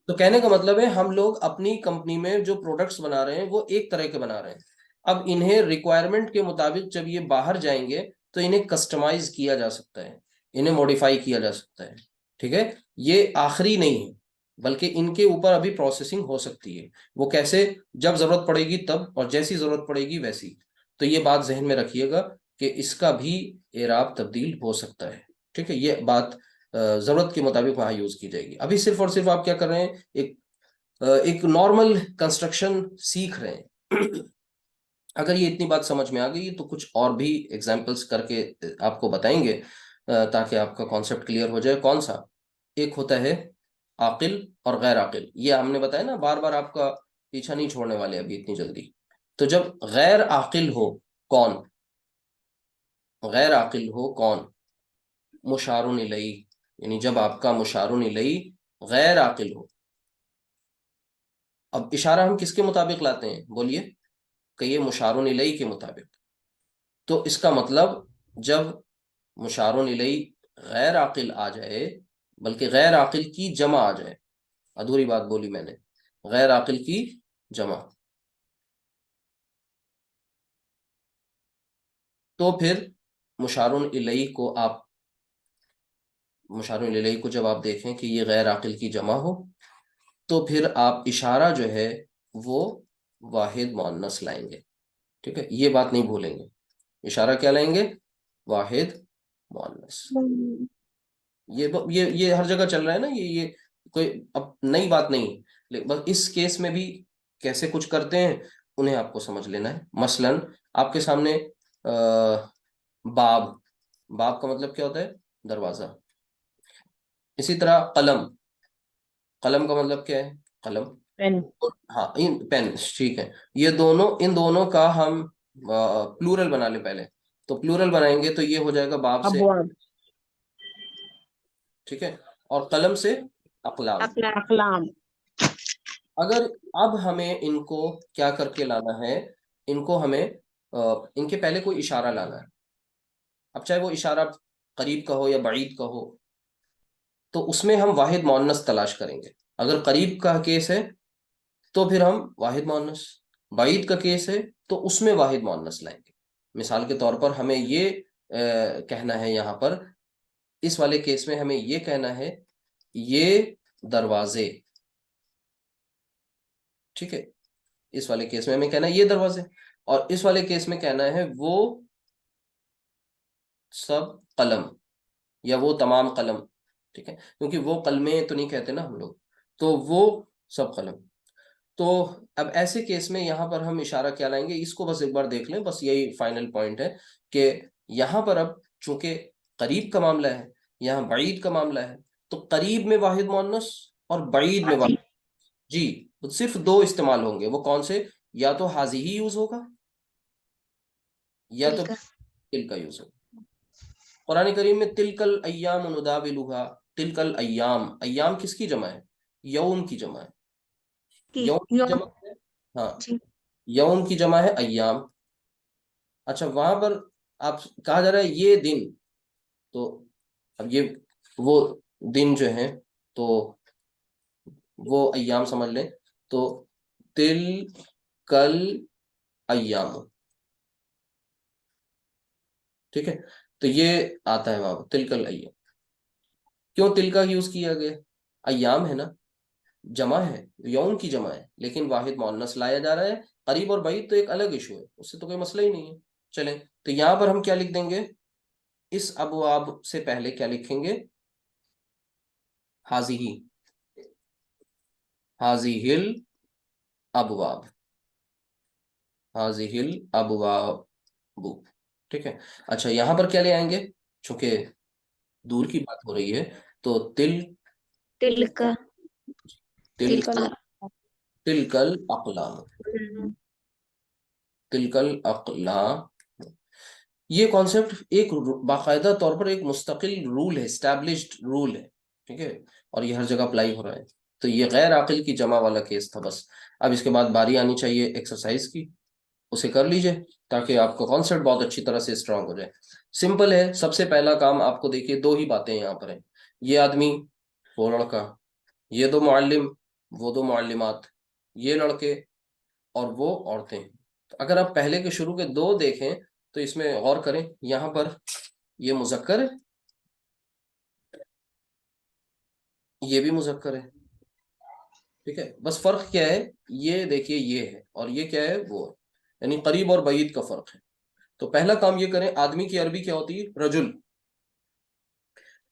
تو کہنے کا مطلب ہے ہم لوگ اپنی کمپنی میں جو پروڈکٹس بنا رہے ہیں وہ ایک طرح کے بنا رہے ہیں, اب انہیں ریکوائرمنٹ کے مطابق جب یہ باہر جائیں گے تو انہیں کسٹمائز کیا جا سکتا ہے, انہیں ماڈیفائی کیا جا سکتا ہے. ٹھیک ہے, یہ آخری نہیں ہے بلکہ ان کے اوپر ابھی پروسیسنگ ہو سکتی ہے. وہ کیسے؟ جب ضرورت پڑے گی تب، اور جیسی ضرورت پڑے گی ویسی. تو یہ بات ذہن میں رکھیے گا کہ اس کا بھی اعراب تبدیل ہو سکتا ہے. ٹھیک ہے, یہ بات ضرورت کے مطابق وہاں یوز کی جائے گی. ابھی صرف اور صرف آپ کیا کر رہے ہیں، ایک نارمل کنسٹرکشن سیکھ رہے ہیں. اگر یہ اتنی بات سمجھ میں آ گئی تو کچھ اور بھی ایگزامپلس کر کے آپ کو بتائیں گے تاکہ آپ کا کانسیپٹ کلیئر ہو جائے. کون سا؟ ایک ہوتا ہے عاقل اور غیر عاقل. یہ ہم نے بتایا نا، بار بار آپ کا پیچھا نہیں چھوڑنے والے ابھی اتنی جلدی. تو جب غیر عاقل ہو کون؟ غیر عاقل ہو کون؟ مشارون الیہ، یعنی جب آپ کا مشارون الیہ غیر عاقل ہو. اب اشارہ ہم کس کے مطابق لاتے ہیں بولیے؟ کہ یہ مشارون الیہ کے مطابق. تو اس کا مطلب جب مشارون الیہ غیر عاقل آ جائے، بلکہ غیر عاقل کی جمع آ جائے، ادھوری بات بولی میں نے، غیر عاقل کی جمع، تو پھر مشارون الیہ کو آپ، مشارون الیہ کو جب آپ دیکھیں کہ یہ غیر عاقل کی جمع ہو، تو پھر آپ اشارہ جو ہے وہ واحد مؤنث لائیں گے. ٹھیک ہے, یہ بات نہیں بھولیں گے. اشارہ کیا لائیں گے؟ واحد مؤنث. یہ ہر جگہ چل رہا ہے نا، یہ کوئی اب نئی بات نہیں. بس اس کیس میں بھی کیسے کچھ کرتے ہیں انہیں آپ کو سمجھ لینا ہے. مثلا آپ کے سامنے باب، باب کا مطلب کیا ہوتا ہے؟ دروازہ. اسی طرح قلم، قلم کا مطلب کیا ہے؟ قلم. پین. ہاں پین، ٹھیک ہے. یہ دونوں، ان دونوں کا ہم پلورل بنا لیں پہلے. تو پلورل بنائیں گے تو یہ ہو جائے گا باب سے، ابواب. ٹھیک ہے، اور قلم سے اقلام. اقلام. اگر اب ہمیں ان کو کیا کر کے لانا ہے، ان کو ہمیں ان کے پہلے کوئی اشارہ لانا ہے. اب چاہے وہ اشارہ قریب کا ہو یا بعید کا ہو، تو اس میں ہم واحد مؤنث تلاش کریں گے. اگر قریب کا کیس ہے تو پھر ہم واحد مؤنث، بعید کا کیس ہے تو اس میں واحد مؤنث لائیں گے. مثال کے طور پر ہمیں یہ کہنا ہے یہاں پر، اس والے کیس میں ہمیں یہ کہنا ہے یہ دروازے. ٹھیک ہے, اس والے کیس میں ہمیں کہنا ہے یہ دروازے، اور اس والے کیس میں کہنا ہے وہ سب قلم یا وہ تمام قلم. ٹھیک ہے, کیونکہ وہ قلمیں تو نہیں کہتے نا ہم لوگ، تو وہ سب قلم. تو اب ایسے کیس میں یہاں پر ہم اشارہ کیا لائیں گے، اس کو بس ایک بار دیکھ لیں، بس یہی فائنل پوائنٹ ہے کہ یہاں پر اب چونکہ قریب کا معاملہ ہے، یہاں بعید کا معاملہ ہے، تو قریب میں واحد مؤنث اور بعید میں واحد، جی صرف دو استعمال ہوں گے. وہ کون سے؟ یا تو حاضی ہی یوز ہوگا یا تو تلک. تل کا یوز ہوگا. قرآن کریم میں تلکل ایام نداولھا، تلکل ایام، ایام کس کی جمع ہے؟ یوم کی جمع ہے. یوم کی یوم. جمع ہے، ہاں جی. یوم کی جمع ہے ایام. اچھا وہاں پر آپ کہا جا رہا ہے یہ دن، تو اب یہ وہ دن جو ہیں تو وہ ایام سمجھ لیں. تو تل کل ایام، ٹھیک ہے. تو یہ آتا ہے وہاں تل کل ایام. کیوں تل کا یوز کیا گیا؟ ایام ہے نا، جمع ہے، یوم کی جمع ہے، لیکن واحد مؤنث لایا جا رہا ہے. قریب اور بعید تو ایک الگ ایشو ہے، اس سے تو کوئی مسئلہ ہی نہیں ہے. چلیں تو یہاں پر ہم کیا لکھ دیں گے؟ اس ابواب سے پہلے کیا لکھیں گے؟ حاضی، حاضی الابواب، حاضی الابواب. ٹھیک ہے. اچھا یہاں پر کیا لے آئیں گے؟ چونکہ دور کی بات ہو رہی ہے تو تلک. تلک. تلکل اقلام، تلکل اقلام. یہ کانسیپٹ ایک باقاعدہ طور پر ایک مستقل رول ہے، اسٹیبلشڈ رول ہے. ٹھیک ہے, اور یہ ہر جگہ اپلائی ہو رہا ہے. تو یہ غیر عاقل کی جمع والا کیس تھا بس. اب اس کے بعد باری آنی چاہیے ایکسرسائز کی، اسے کر لیجئے تاکہ آپ کا کانسیپٹ بہت اچھی طرح سے اسٹرانگ ہو جائے. سمپل ہے. سب سے پہلا کام آپ کو دیکھیے، دو ہی باتیں یہاں پر ہیں، یہ آدمی وہ لڑکا، یہ دو معلم وہ دو معلمات، یہ لڑکے اور وہ عورتیں. تو اگر آپ پہلے کے شروع کے دو دیکھیں تو اس میں غور کریں، یہاں پر یہ مذکر ہے یہ بھی مذکر ہے، ٹھیک ہے، بس فرق کیا ہے، یہ دیکھیے یہ ہے اور یہ کیا ہے وہ ہے، یعنی قریب اور بعید کا فرق ہے۔ تو پہلا کام یہ کریں، آدمی کی عربی کیا ہوتی ہے؟ رجل۔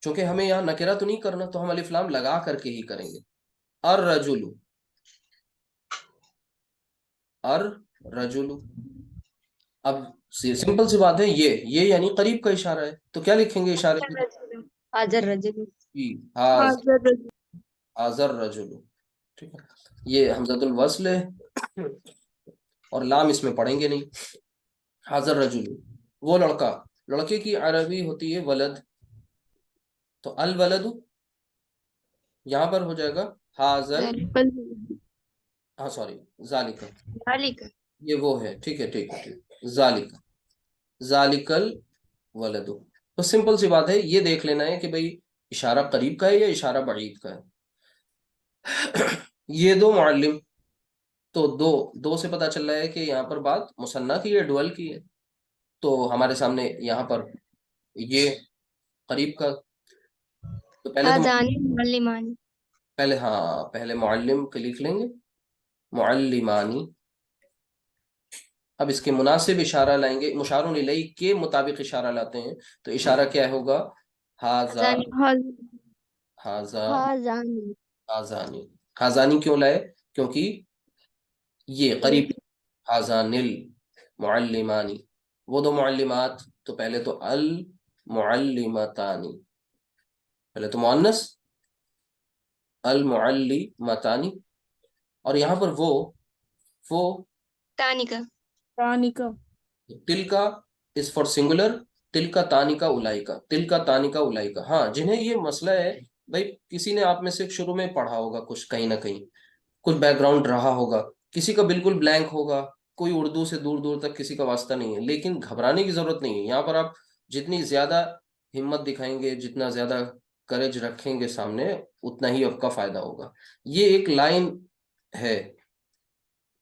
چونکہ ہمیں یہاں نکرہ تو نہیں کرنا، تو ہم الف لام لگا کر کے ہی کریں گے، الرجل، الرجل۔ اب سمپل سی بات ہے، یہ یعنی قریب کا اشارہ ہے، تو کیا لکھیں گے اشارے میں؟ حاضر رجل، جی، حاضر حاضر رجل، حاضر رجل، ٹھیک ہے، یہ حمزۃ الوصل ہے اور لام اس میں پڑھیں گے نہیں۔ حاضر رجل، وہ لڑکا، لڑکے کی عربی ہوتی ہے ولد، تو الولد یہاں پر ہو جائے گا حاضر، بل ہاں سوری، ذالک، ذالک، یہ وہ ہے، ٹھیک ہے ٹھیک ہے ٹھیک، ذالک، ذالکل ولد۔ تو سمپل سی بات ہے، یہ دیکھ لینا ہے کہ بھئی اشارہ قریب کا ہے یا اشارہ بعید کا ہے۔ یہ دو معلم، تو دو سے پتہ چل رہا ہے کہ یہاں پر بات مثنیٰ کی ہے، ڈوئل کی ہے، تو ہمارے سامنے یہاں پر یہ قریب کا، تو پہلے تو ہذان معلمان، پہلے معلم کے لکھ لیں گے، معلمانی۔ اب اس کے مناسب اشارہ لائیں گے، مشار الیہ کے مطابق اشارہ لاتے ہیں، تو اشارہ کیا ہوگا؟ ہاذا، ہذان، ہاذا، ہذان، ہاذانی۔ ہاذانی کیوں لائے؟ کیونکہ یہ قریب، ہاذان المعلمانی، وہ دو معلمات، تو پہلے تو المعلمتانی، پہلے تو مؤنث المعلمتانی، اور یہاں پر وہ تانکا، تانکا، تل کا از فار سنگولر، تل کا تانی کا الائی کا، تل کا تانی کا الائی کا۔ ہاں، جنہیں یہ مسئلہ ہے، بھائی کسی نے آپ میں سے شروع میں پڑھا ہوگا کچھ، کہیں نہ کہیں کچھ بیک گراؤنڈ رہا ہوگا، کسی کا بالکل بلینک ہوگا، کوئی اردو سے دور دور تک کسی کا واسطہ نہیں ہے، لیکن گھبرانے کی ضرورت نہیں ہے۔ یہاں پر آپ جتنی زیادہ ہمت دکھائیں گے، جتنا زیادہ کریج رکھیں گے سامنے، اتنا ہی آپ کا فائدہ ہوگا۔ یہ ایک لائن ہے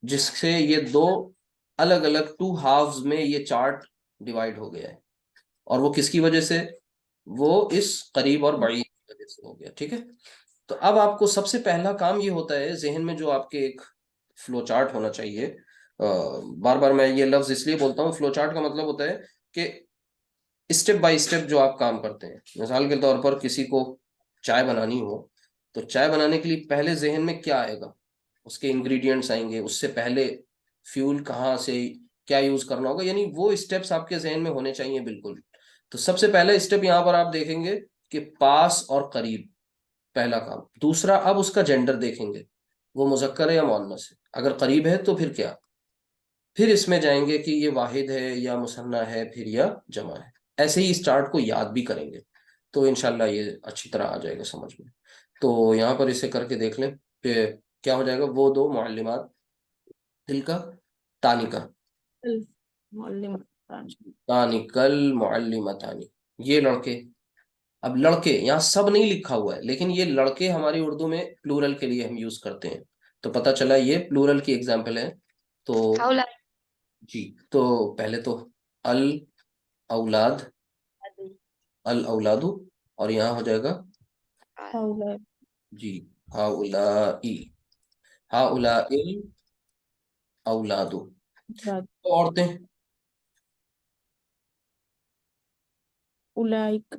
جس سے یہ دو الگ الگ ٹو ہافز میں یہ چارٹ ڈیوائیڈ ہو گیا ہے، اور وہ کس کی وجہ سے؟ وہ اس قریب اور بعید کی وجہ سے ہو گیا، ٹھیک ہے۔ تو اب آپ کو سب سے پہلا کام یہ ہوتا ہے، ذہن میں جو آپ کے ایک فلو چارٹ ہونا چاہیے، بار بار میں یہ لفظ اس لیے بولتا ہوں، فلو چارٹ کا مطلب ہوتا ہے کہ اسٹیپ بائی اسٹیپ جو آپ کام کرتے ہیں۔ مثال کے طور پر کسی کو چائے بنانی ہو، تو چائے بنانے کے لیے پہلے ذہن میں کیا آئے گا؟ اس کے انگریڈینٹس آئیں گے، اس سے پہلے فیول کہاں سے کیا یوز کرنا ہوگا، یعنی وہ اسٹیپس آپ کے ذہن میں ہونے چاہیے بالکل۔ تو سب سے پہلا اسٹیپ یہاں پر آپ دیکھیں گے کہ پاس اور قریب، پہلا کام۔ دوسرا، اب اس کا جینڈر دیکھیں گے، وہ مذکر ہے یا مؤنث ہے، اگر قریب ہے تو پھر کیا، پھر اس میں جائیں گے کہ یہ واحد ہے یا مثنیٰ ہے، پھر یا جمع ہے۔ ایسے ہی اس چارٹ کو یاد بھی کریں گے تو انشاءاللہ یہ اچھی طرح آ جائے گا سمجھ میں۔ تو یہاں پر اسے کر کے دیکھ لیں، پھر کیا ہو جائے گا؟ وہ دو معلمات، دل کا تانی کا، معلم، تانکل معلمتانی، یہ لڑکے۔ اب لڑکے یہاں سب نہیں لکھا ہوا ہے، لیکن یہ لڑکے ہماری اردو میں پلورل کے لیے ہم یوز کرتے ہیں، تو پتہ چلا یہ پلورل کی ایگزامپل ہے۔ تو اولاد، جی، تو پہلے تو الاولاد، الاولاد، اور یہاں ہو جائے گا اولاد، جی ہاؤلائی، ہاؤلائی الاولاد، عورتیں، اولائک،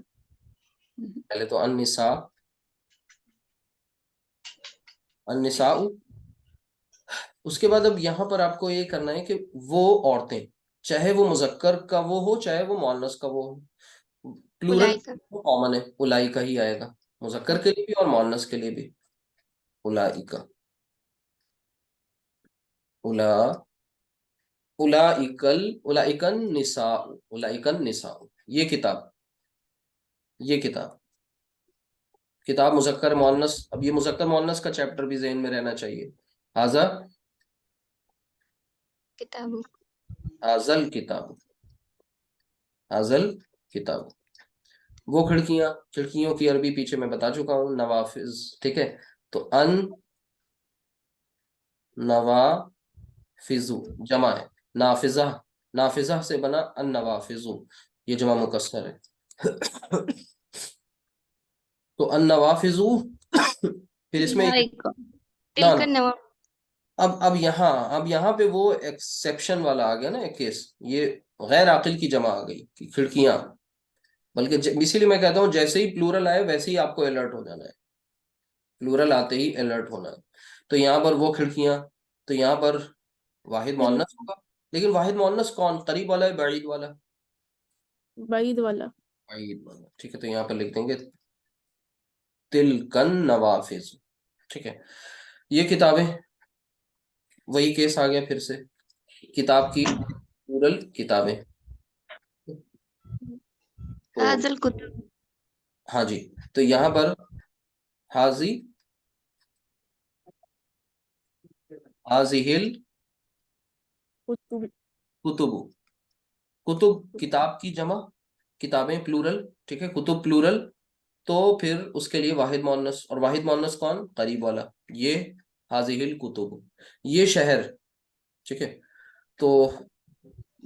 پہلے تو النساء، النساء، اس کے بعد اب یہاں پر آپ کو یہ کرنا ہے کہ وہ عورتیں، چاہے وہ مذکر کا وہ ہو، چاہے وہ مؤنث کا وہ ہو، پلورل اولائکا، کامن ہے، الائی کا ہی آئے گا، مذکر کے لیے بھی اور مؤنث کے لیے بھی، الائی کا، اولائکن نساء، اولائکن نساء۔ یہ کتاب مذکر مؤنث، اب یہ مذکر مؤنث کا چیپٹر بھی ذہن میں رہنا چاہیے۔ حاضر، کتاب، حاضل کتاب، حاضل کتاب۔ وہ کھڑکیوں کی عربی پیچھے میں بتا چکا ہوں، نوافذ، ٹھیک ہے، تو ان نوافذو جمع ہے، نافذہ، نافذہ سے بنا ان نوافذو، یہ جمع مکسر ہے۔ تو ان نوافذو پھر اس میں ذائقہ نہ تلک النوا اب یہاں پہ وہ ایکسیپشن والا آ گیا نا ایک کیس، یہ غیر عاقل کی جمع آ گئی کہ کھڑکیاں، بلکہ اسی لیے میں کہتا ہوں جیسے ہی پلورل آئے ویسے ہی آپ کو الرٹ ہو جانا ہے، پلورل آتے ہی الرٹ ہونا ہے۔ تو یہاں پر وہ کھڑکیاں، تو یہاں پر واحد مؤنث ہوگا، لیکن واحد مؤنث کون، قریب والا ہے بعید والا؟ بعید والا. بعید والا، ٹھیک ہے، تو یہاں پر لکھ دیں گے تلکن نوافذ، ٹھیک ہے۔ یہ کتابیں، وہی کیس آ گیا پھر سے، کتاب کی پلورل کتابیں، تو هذا الكتب ہاں جی، تو یہاں پر حاضی حاضل کتب. کتب، کتب کتاب کی جمع، کتابیں پلورل، ٹھیک ہے، کتب پلورل، تو پھر اس کے لیے واحد مؤنث، اور واحد مؤنث کون، قریب والا، یہ حاضل الکتب، یہ شہر، ٹھیک ہے، تو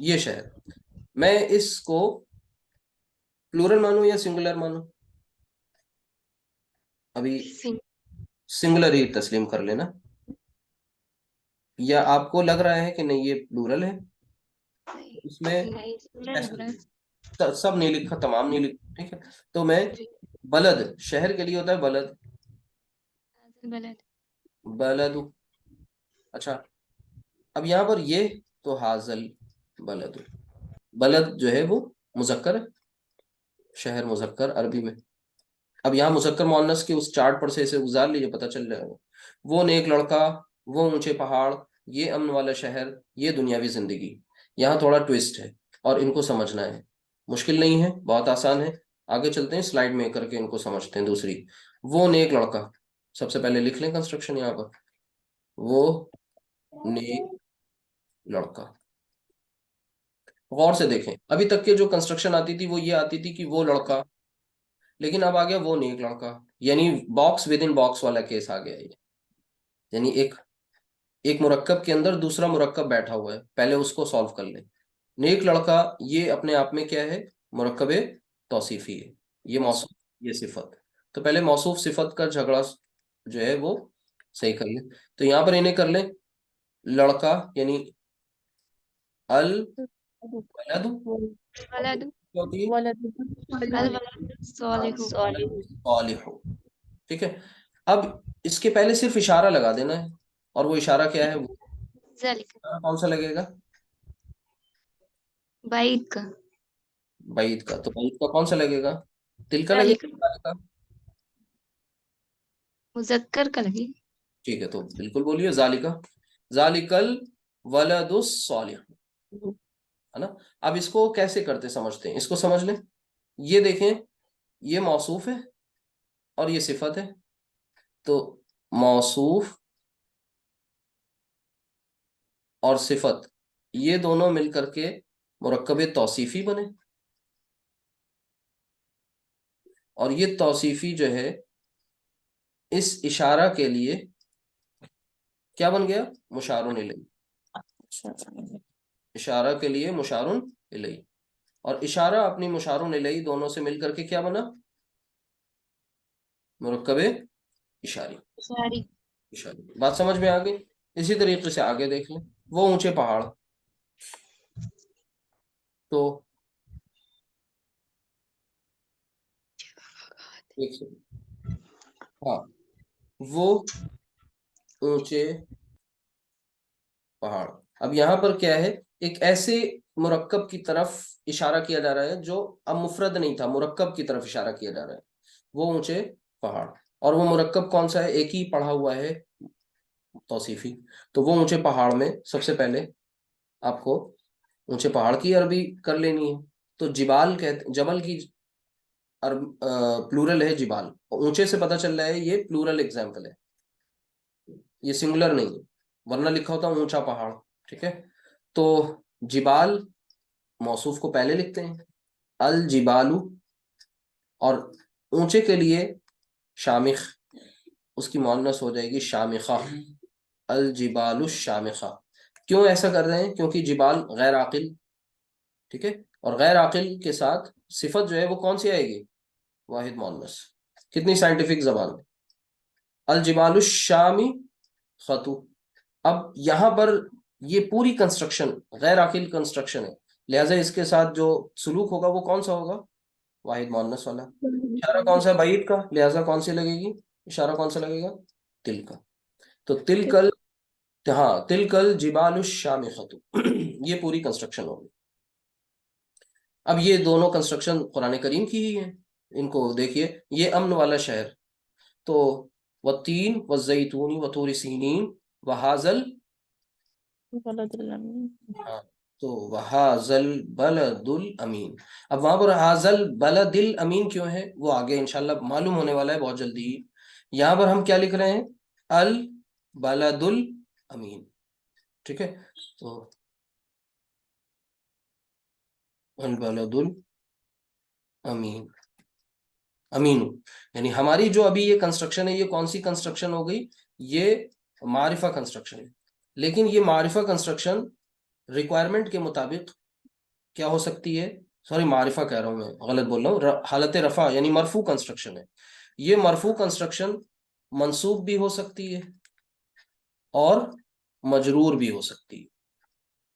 یہ شہر، میں اس کو پلورل مانوں یا سنگولر مانوں؟ ابھی سنگولر ہی تسلیم کر لینا، یا آپ کو لگ رہا ہے کہ نہیں یہ پلورل ہے؟ اس میں سب نہیں لکھا، تمام نہیں لکھا، ٹھیک ہے، تو میں بلد، شہر کے لیے ہوتا ہے بلد، البلد بلد، اچھا، اب یہاں پر یہ تو حاضل بلد، بلد جو ہے وہ مذکر ہے، شہر مذکر عربی میں۔ اب یہاں مذکر مؤنث کے اس چارٹ پر سے اسے گزار لیجیے، پتہ چل جائے گا، وہ نیک لڑکا، وہ اونچے پہاڑ، یہ امن والا شہر، یہ دنیاوی زندگی۔ یہاں تھوڑا ٹویسٹ ہے اور ان کو سمجھنا ہے، مشکل نہیں ہے، بہت آسان ہے، آگے چلتے ہیں سلائیڈ میں کر کے ان کو سمجھتے ہیں۔ دوسری، وہ نیک لڑکا، سب سے پہلے لکھ لیں کنسٹرکشن یہاں پر، وہ نیک لڑکا، غور سے دیکھیں، ابھی تک کے جو کنسٹرکشن آتی تھی وہ یہ آتی تھی کہ وہ لڑکا، لیکن اب آ گیا وہ نیک لڑکا، یعنی باکس ود ان باکس والا کیس آ گیا یہ، یعنی ایک مرکب کے اندر دوسرا مرکب بیٹھا ہوا ہے، پہلے اس کو سالو کر لیں۔ نیک لڑکا یہ اپنے آپ میں کیا ہے، مرکب توصیفی ہے، یہ موصوف، یہ صفت، تو پہلے موصوف صفت کا جھگڑا جو ہے وہ صحیح کر لیں۔ تو یہاں پر انہیں کر لیں، لڑکا یعنی الولد، الولد کیا ہوتی ہے، ولد. الولد الصالح صالح، ٹھیک ہے۔ اب اس کے پہلے صرف اشارہ لگا دینا ہے، اور وہ اشارہ کیا ہے، وہ ذلك کون سا لگے گا، بعید کا بعید کا، تو بعید کا کون سا لگے گا، تل کا لگے ذلك گا، مذکر کا لگے ٹھیک ہے، تو بالکل بولیے ذالکا، ذالکل ولد الصالح، ہے نا۔ اب اس کو کیسے کرتے سمجھتے ہیں، اس کو سمجھ لیں، یہ دیکھیں، یہ موصوف ہے اور یہ صفت ہے، تو موصوف اور صفت یہ دونوں مل کر کے مرکب توصیفی بنے، اور یہ توصیفی جو ہے اس اشارہ کے لیے کیا بن گیا، مشارون الیہ، اشارہ کے لیے مشارون الیہ، اور اشارہ اپنی مشارون الیہ دونوں سے مل کر کے کیا بنا، مرکب اشاری، اشاری اشاری، بات سمجھ میں آ گئی۔ اسی طریقے سے آگے دیکھ لیں، وہ اونچے پہاڑ، تو ایک سیکنڈ، ہاں، وہ اونچے پہاڑ، اب یہاں پر کیا ہے، ایک ایسے مرکب کی طرف اشارہ کیا جا رہا ہے جو اب مفرد نہیں تھا، مرکب کی طرف اشارہ کیا جا رہا ہے، وہ اونچے پہاڑ، اور وہ مرکب کون سا ہے، ایک ہی پڑھا ہوا ہے، توصیفی، تو وہ اونچے پہاڑ میں سب سے پہلے آپ کو اونچے پہاڑ کی عربی کر لینی ہے، تو جبال کہتے، جبل کی پلورل ہے جبال، اونچے سے پتہ چل رہا ہے یہ پلورل ایگزامپل ہے، یہ سنگولر نہیں ہے، ورنہ لکھا ہوتا اونچا پہاڑ، ٹھیک ہے۔ تو جبال موصوف کو پہلے لکھتے ہیں، الجبال، اور اونچے کے لیے شامخ، اس کی مؤنث ہو جائے گی شامخہ، الجبال الشامخہ، کیوں ایسا کر رہے ہیں، کیونکہ جبال غیر عاقل، ٹھیک ہے، اور غیر عاقل کے ساتھ صفت جو ہے وہ کون سی آئے گی، واحد مؤنث، کتنی سائنٹیفک زبان ہے، الجبال الشامی خطو. اب یہاں پر یہ پوری کنسٹرکشن غیر عاقل کنسٹرکشن ہے، لہٰذا اس کے ساتھ جو سلوک ہوگا وہ کون سا ہوگا؟ واحد مؤنث والا. اشارہ کون سا ہے؟ بعید کا، لہٰذا کون سی لگے گی؟ اشارہ کون سا لگے گا؟ تل کا. تو تلکل، ہاں تلکل جبال الشامخۃ یہ پوری کنسٹرکشن ہوگی. اب یہ دونوں کنسٹرکشن قرآن کریم کی ہی ہیں، ان کو دیکھیے. یہ امن والا شہر، تو والتین والزیتون وطور سینین وحازل، بلد الامین. ہاں تو وحازل بلد الامین. اب وہاں پر حازل بلد الامین کیوں ہے وہ آگے انشاءاللہ معلوم ہونے والا ہے بہت جلدی. یہاں پر ہم کیا لکھ رہے ہیں؟ البلد الامین. ٹھیک ہے، تو البلد الامین، امین یعنی ہماری جو ابھی یہ کنسٹرکشن ہے یہ کون سی کنسٹرکشن ہو گئی؟ یہ معرفہ کنسٹرکشن ہے. لیکن یہ معرفہ کنسٹرکشن ریکوائرمنٹ کے مطابق کیا ہو سکتی ہے؟ سوری معرفہ کہہ رہا ہوں میں، غلط بول رہا ہوں، حالت رفع یعنی مرفوع کنسٹرکشن ہے. یہ مرفوع کنسٹرکشن منصوب بھی ہو سکتی ہے اور مجرور بھی ہو سکتی ہے.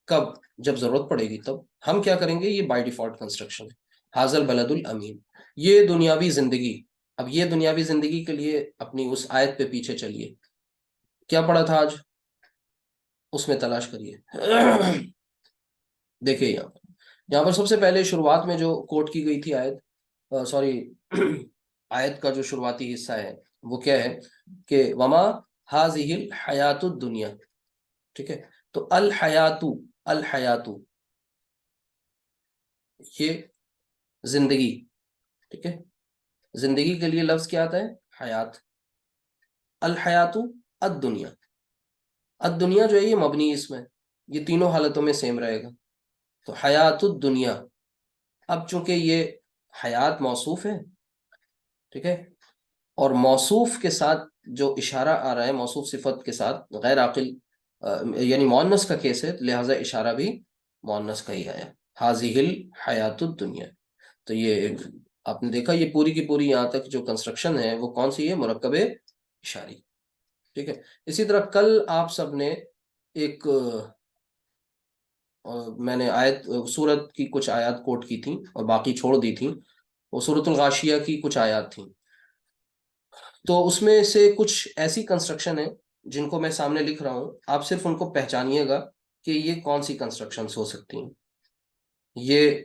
کب؟ جب ضرورت پڑے گی تب. ہم کیا کریں گے؟ یہ بائی ڈیفالٹ کنسٹرکشن ہے، حاضل بلد الامین. یہ دنیاوی زندگی. اب یہ دنیاوی زندگی کے لیے اپنی اس آیت پہ پیچھے چلیے، کیا پڑھا تھا آج، اس میں تلاش کریے. دیکھیے یہاں پر سب سے پہلے شروعات میں جو کوٹ کی گئی تھی آیت، سوری آیت کا جو شروعاتی حصہ ہے وہ کیا ہے کہ وما ہذہ الحیات الدنیا. ٹھیک ہے، تو الحیاتو یہ زندگی. ٹھیک ہے، زندگی کے لیے لفظ کیا آتا ہے؟ حیات. الحیاتو الدنیا، الدنیا جو ہے یہ مبنی اس میں، یہ تینوں حالتوں میں سیم رہے گا. تو حیات الدنیا. اب چونکہ یہ حیات موصوف ہے، ٹھیک ہے، اور موصوف کے ساتھ جو اشارہ آ رہا ہے موصوف صفت کے ساتھ غیر عاقل یعنی مؤنث کا کیس ہے، لہٰذا اشارہ بھی مؤنث کا ہی آیا، حاذہ الحیات الدنیا. تو یہ آپ نے دیکھا یہ پوری کی پوری یہاں تک جو کنسٹرکشن ہے وہ کون سی ہے؟ مرکب اشاری. ٹھیک ہے. اسی طرح کل آپ سب نے ایک میں نے آیت سورت کی کچھ آیات کوٹ کی تھیں اور باقی چھوڑ دی تھیں، وہ سورت الغاشیہ کی کچھ آیات تھیں. تو اس میں سے کچھ ایسی کنسٹرکشن ہیں جن کو میں سامنے لکھ رہا ہوں، آپ صرف ان کو پہچانیے گا کہ یہ کون سی کنسٹرکشنز ہو سکتی ہیں. یہ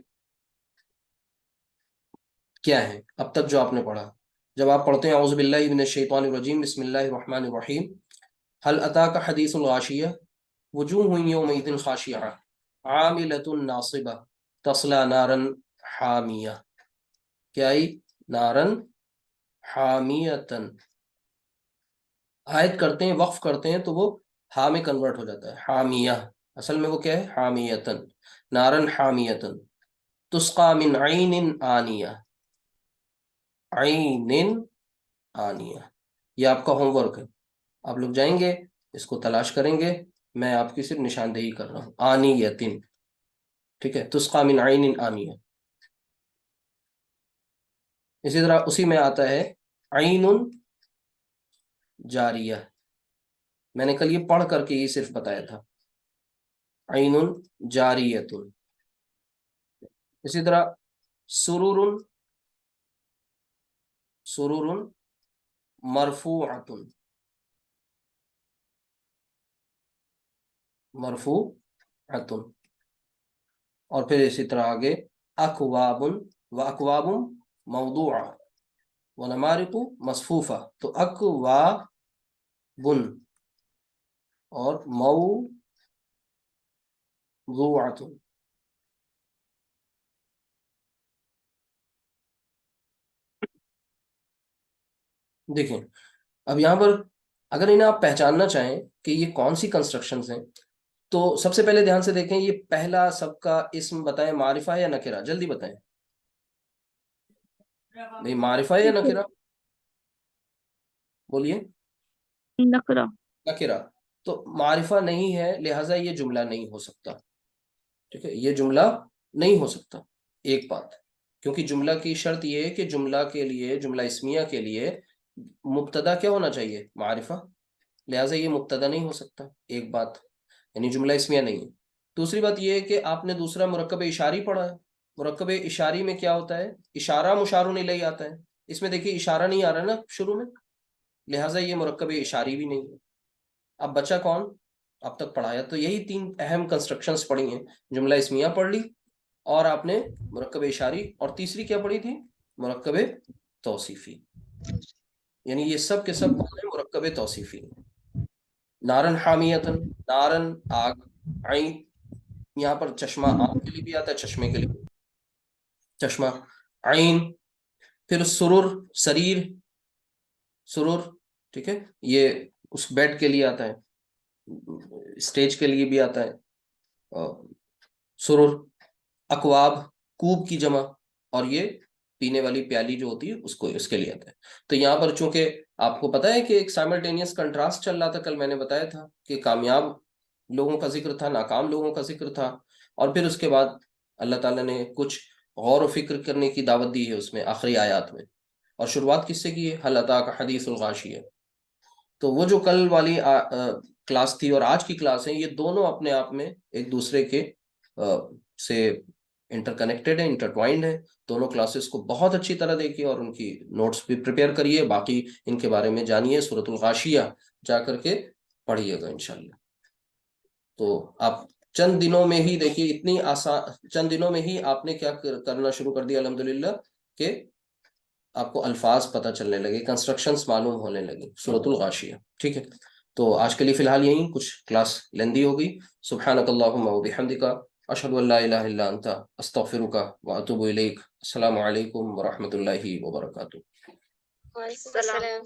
کیا ہے اب تک جو آپ نے پڑھا؟ جب آپ پڑھتے ہیں اعوذ باللہ من الشیطان الرجیم بسم اللہ الرحمن الرحیم، هل اتاک حدیث الغاشیہ وجوہ یومئذ خاشعہ عاملۃ ناصبہ تصلی نارا حامیہ. کیا آئی؟ نارن حامیتن. آیت کرتے ہیں، وقف کرتے ہیں تو وہ ہا میں کنورٹ ہو جاتا ہے، حامیہ. اصل میں وہ کیا ہے؟ حامیتن، نارن حامیتن تسقا من عین آنیہ. عین آنیہ، یہ آپ کا ہوم ورک ہے. آپ لوگ جائیں گے اس کو تلاش کریں گے، میں آپ کی صرف نشاندہی کر رہا ہوں. آنیتن، ٹھیک ہے، تسقا من عین آنیہ. اسی طرح اسی میں آتا ہے عین جاریہ. میں نے کل یہ پڑھ کر کے ہی صرف بتایا تھا، عین جاریۃ. اسی طرح سرور، سرور مرفوعۃ، مرفوعۃ. اور پھر اسی طرح آگے اکواب و اکواب موضوعہ و نمارق مصفوفہ. تو اکواب اور موضوعۃ. دیکھیں اب یہاں پر اگر انہیں آپ پہچاننا چاہیں کہ یہ کون سی کنسٹرکشنز ہیں تو سب سے پہلے دھیان سے دیکھیں یہ پہلا سب کا اسم بتائیں، معرفہ ہے یا نکرہ؟ جلدی بتائیں بھئی، معرفہ ہے یا نکرہ؟ بولیے. نقرہ. نکرہ. تو معرفہ نہیں ہے لہٰذا یہ جملہ نہیں ہو سکتا. ٹھیک ہے، یہ جملہ نہیں ہو سکتا. ایک بات، کیونکہ جملہ کی شرط یہ ہے کہ جملہ کے لیے، جملہ اسمیہ کے لیے مبتدا کیا ہونا چاہیے؟ معرفہ، لہٰذا یہ مبتدا نہیں ہو سکتا، ایک بات، یعنی جملہ اسمیہ نہیں ہے۔ دوسری بات یہ ہے کہ آپ نے دوسرا مرکب اشاری پڑھا ہے، مرکب اشاری میں کیا ہوتا ہے؟ اشارہ مشار الیہ آتا ہے، اس میں دیکھیے اشارہ نہیں آ رہا نا شروع میں، لہٰذا یہ مرکب اشاری بھی نہیں ہے۔ اب بچا کون؟ اب تک پڑھایا تو یہی تین اہم کنسٹرکشنز پڑھی ہیں، جملہ اسمیہ پڑھ لی، اور آپ نے مرکب اشاری، اور تیسری کیا پڑھی تھی؟ مرکب توصیفی، یعنی یہ سب کے سب کون ہیں؟ مرکب توصیفی۔ نارن حامیتن، نارن آگ، عین، یہاں پر چشمہ آگ کے لیے بھی آتا ہے، چشمے کے لیے چشمہ، عین، پھر سرور، سریر، سرور، ٹھیک ہے، یہ اس بیڈ کے لیے آتا ہے، اسٹیج کے لیے بھی آتا ہے سرور، اکواب، کوب کی جمع، اور یہ پینے والی پیالی جو ہوتی ہے اس کے لیے آتا ہے۔ تو یہاں پر چونکہ آپ کو پتا ہے کہ ایک سائملٹینیس کنٹراسٹ چل رہا تھا، کل میں نے بتایا تھا کہ کامیاب لوگوں کا ذکر تھا، ناکام لوگوں کا ذکر تھا، اور پھر اس کے بعد اللہ تعالیٰ نے کچھ غور و فکر کرنے کی دعوت دی ہے اس میں آخری آیات میں، اور شروعات کس سے کی ہے؟ حل اتاک حدیث الغاشیہ۔ تو وہ جو کل والی کلاس تھی اور آج کی کلاس ہے، یہ دونوں اپنے آپ میں ایک دوسرے کے سے انٹر کنیکٹڈ ہیں، انٹرٹوائنڈ ہیں۔ دونوں کلاسز کو بہت اچھی طرح دیکھیے اور ان کی نوٹس بھی پریپیئر کریے، باقی ان کے بارے میں جانیے، سورۃ الغاشیہ جا کر کے پڑھیے گا انشاءاللہ۔ تو آپ چند دنوں میں ہی دیکھیے، اتنی آسان، چند دنوں میں ہی آپ نے کیا کرنا شروع کر دیا الحمدللہ، کہ آپ کو الفاظ پتہ چلنے لگے، کنسٹرکشنز معلوم ہونے لگے سورۃ الغاشیہ، ٹھیک ہے۔ تو آج کے لیے فی الحال یہیں، کچھ کلاس لیندی ہو گئی۔ سبحانک اللہم و بحمدک، اشہد ان لا الہ الا انت، استغفرک و اتوب الیک۔ السلام علیکم ورحمۃ اللہ وبرکاتہ۔ وعلیکم السلام۔